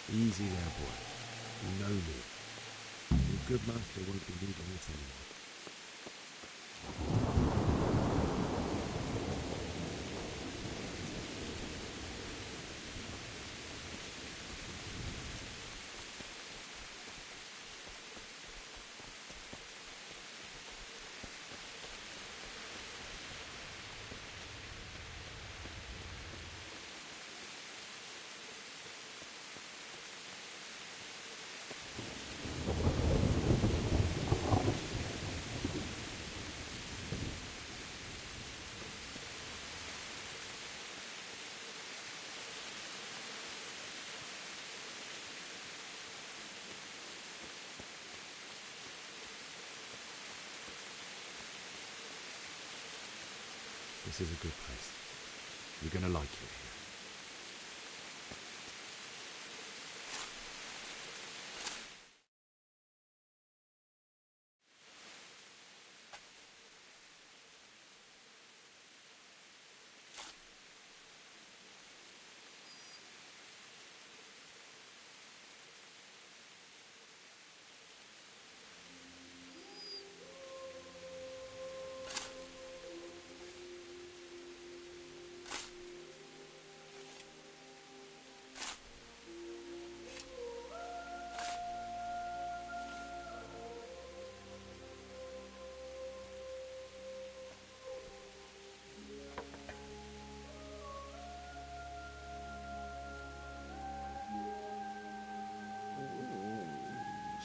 S4: Easy there, boy. You know me. Your good master won't be needing it anymore. This is a good place. You're gonna like it here.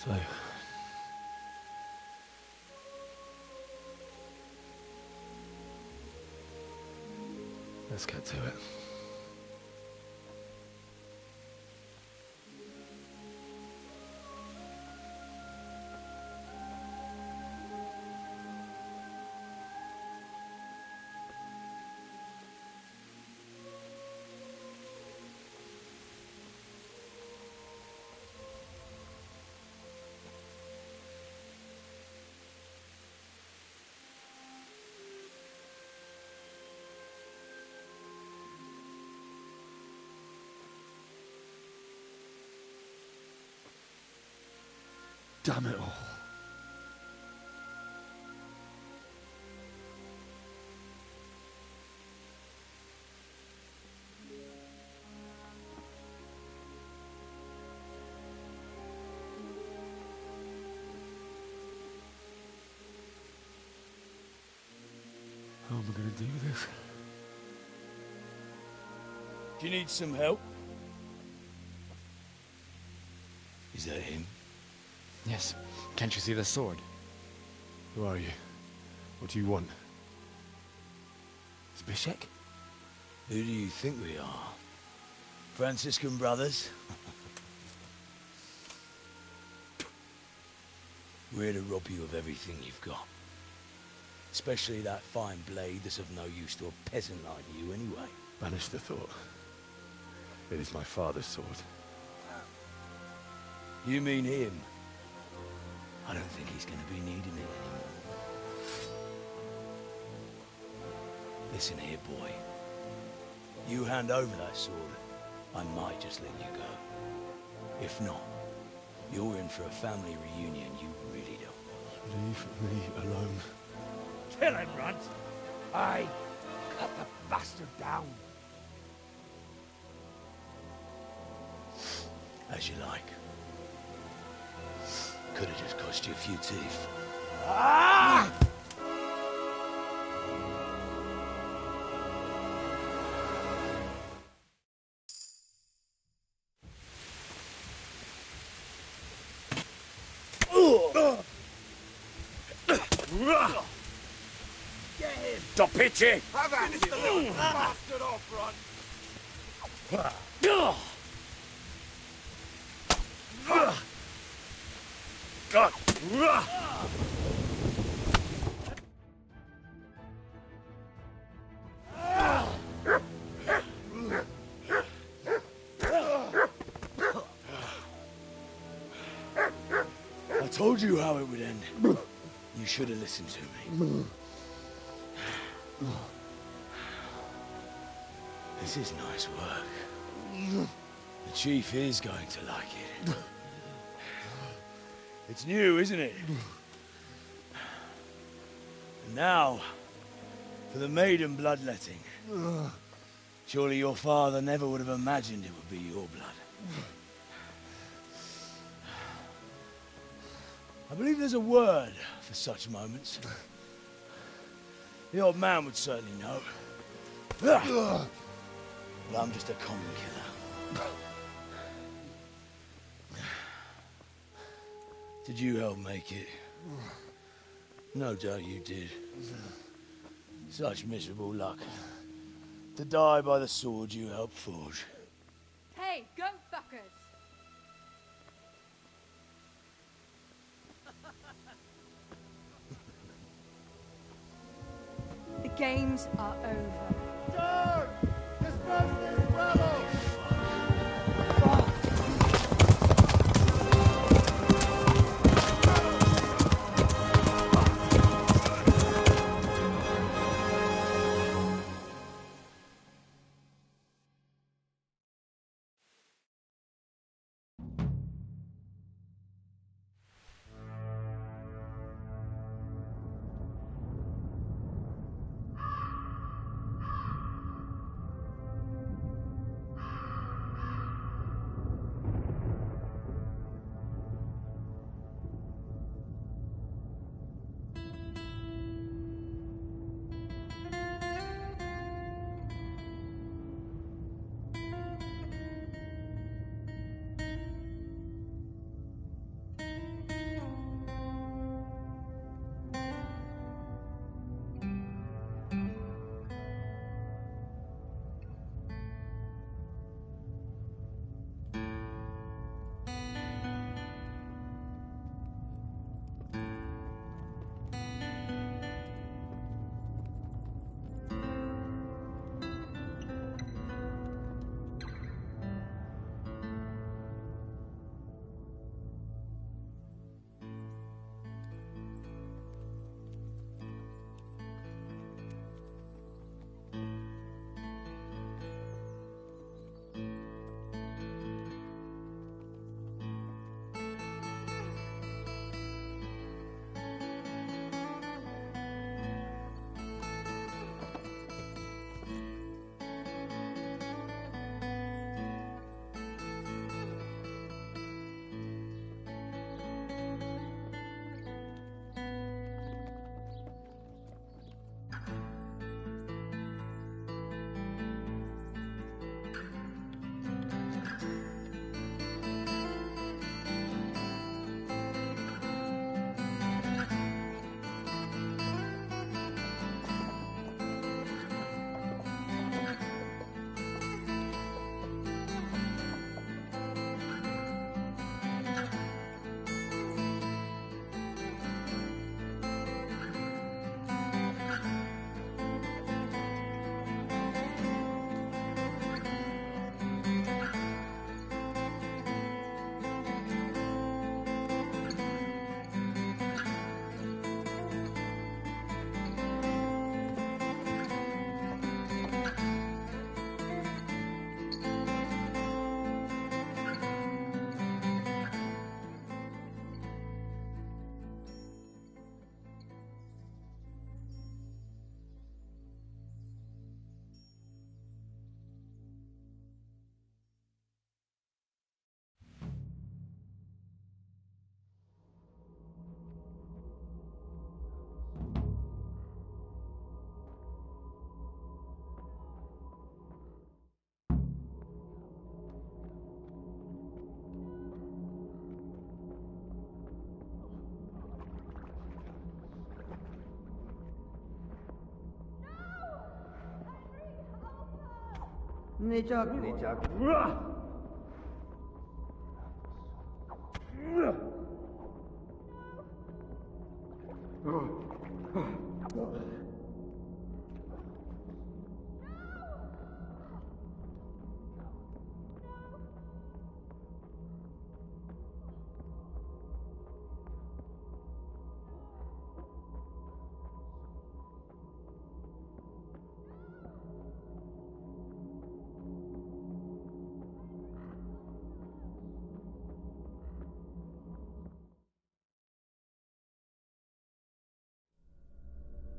S4: So, let's get to it. Damn it all.
S5: How am I going to do this?
S13: Do you need some help? Is that him?
S5: Yes. Can't you see the sword?
S6: Who are you? What do you want? Zbyszek?
S13: Who do you think we are? Franciscan brothers? We're here to rob you of everything you've got. Especially that fine blade that's of no use to a peasant like you anyway.
S6: Banish the thought. It is my father's sword.
S13: You mean him? I don't think he's going to be needing it anymore. Listen here, boy. You hand over that sword, I might just let you go. If not, you're in for a family reunion you really don't want.
S6: Leave me alone.
S19: Kill him, Runt! Aye, cut the bastard down.
S13: As you like. Could have just cost you a few teeth.
S19: Ah!
S13: Get him!
S19: Dopici!
S13: Have at
S19: Finish the little bastard
S13: off,
S19: Run!
S13: I told you how it would end. You should have listened to me. This is nice work. The chief is going to like it. It's new, isn't it? And now, for the maiden bloodletting. Surely your father never would have imagined it would be your blood. I believe there's a word for such moments. The old man would certainly know. But I'm just a common killer. Did you help make it? No doubt you did. Such miserable luck. To die by the sword you helped forge.
S18: Hey, go fuckers! The games are over.
S19: George! Disperse these rebels!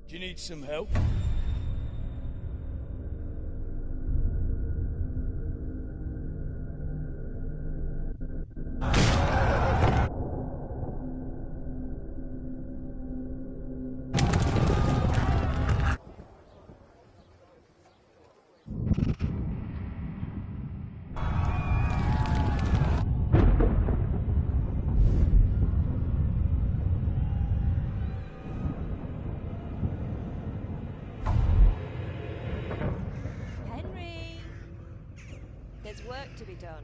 S13: Do you need some help?
S9: Henry! There's work to be done.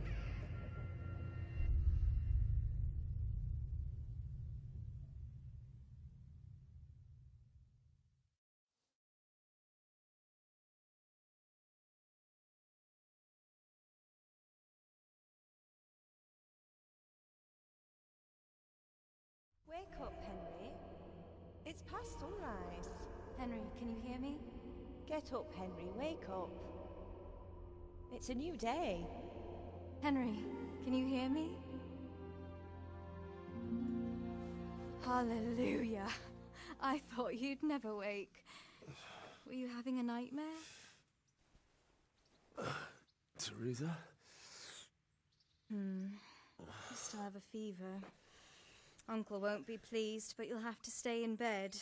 S9: Wake up, Henry. It's past sunrise.
S8: Henry, can you hear me?
S9: Get up, Henry. Wake up. It's a new day.
S8: Henry, can you hear me? Hallelujah. I thought you'd never wake. Were you having a nightmare?
S6: Teresa?
S8: You still have a fever. Uncle won't be pleased, but you'll have to stay in bed.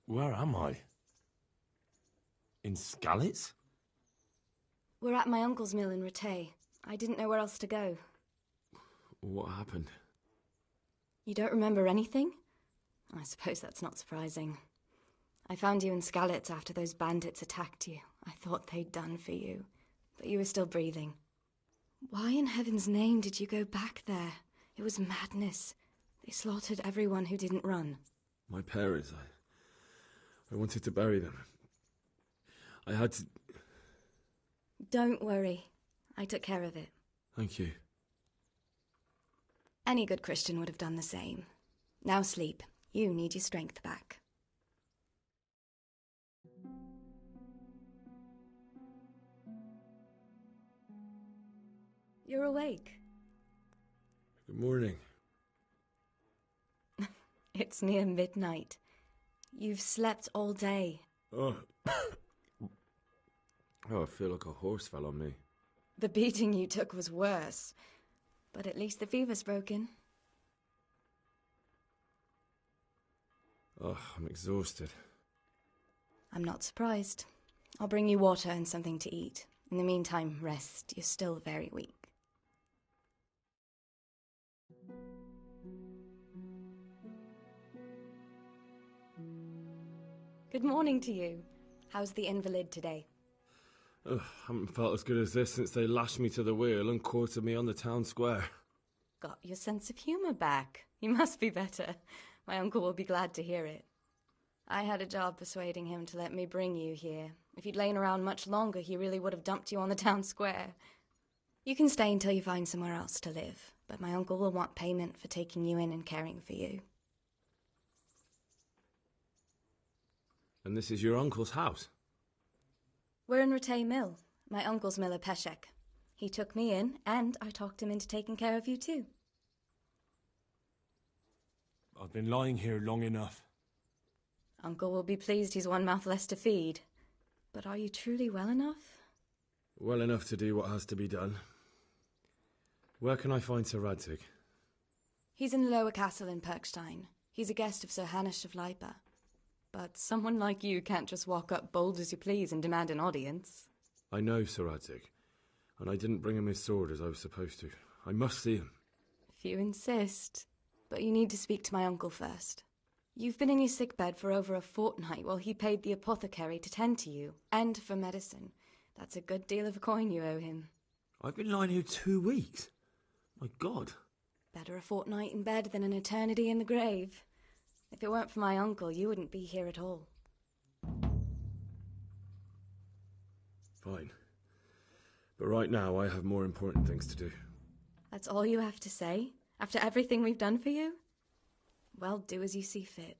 S6: Where am I? In Skalitz?
S8: We're at my uncle's mill in Rattay. I didn't know where else to go.
S6: What happened?
S8: You don't remember anything? I suppose that's not surprising. I found you in Skalitz after those bandits attacked you. I thought they'd done for you, but you were still breathing. Why in heaven's name did you go back there? It was madness. They slaughtered everyone who didn't run.
S6: My parents, I wanted to bury them. I had to...
S8: Don't worry. I took care of it.
S6: Thank you.
S8: Any good Christian would have done the same. Now sleep. You need your strength back. You're awake.
S6: Good morning.
S8: It's near midnight. You've slept all day.
S6: Oh. I feel like a horse fell on me.
S8: The beating you took was worse. But at least the fever's broken.
S6: Oh, I'm exhausted.
S8: I'm not surprised. I'll bring you water and something to eat. In the meantime, rest. You're still very weak. Good morning to you. How's the invalid today?
S6: Ugh, haven't felt as good as this since they lashed me to the wheel and quartered me on the town square.
S8: Got your sense of humour back. You must be better. My uncle will be glad to hear it. I had a job persuading him to let me bring you here. If you'd lain around much longer, he really would have dumped you on the town square. You can stay until you find somewhere else to live, but my uncle will want payment for taking you in and caring for you.
S6: And this is your uncle's house?
S8: We're in Rattay Mill, my uncle's mill at Peshek. He took me in, and I talked him into taking care of you too.
S6: I've been lying here long enough.
S8: Uncle will be pleased he's one mouth less to feed. But are you truly well enough?
S6: Well enough to do what has to be done. Where can I find Sir Radzig?
S8: He's in the lower castle in Perkstein. He's a guest of Sir Hanush of Leipa. But someone like you can't just walk up bold as you please and demand an audience.
S6: I know Sir Radzig, and I didn't bring him his sword as I was supposed to. I must see him.
S8: If you insist. But you need to speak to my uncle first. You've been in your sickbed for over a fortnight while he paid the apothecary to tend to you, and for medicine. That's a good deal of coin you owe him.
S4: I've been lying here 2 weeks. My God.
S8: Better a fortnight in bed than an eternity in the grave. If it weren't for my uncle, you wouldn't be here at all.
S4: Fine. But right now, I have more important things to do.
S8: That's all you have to say? After everything we've done for you? Well, do as you see fit.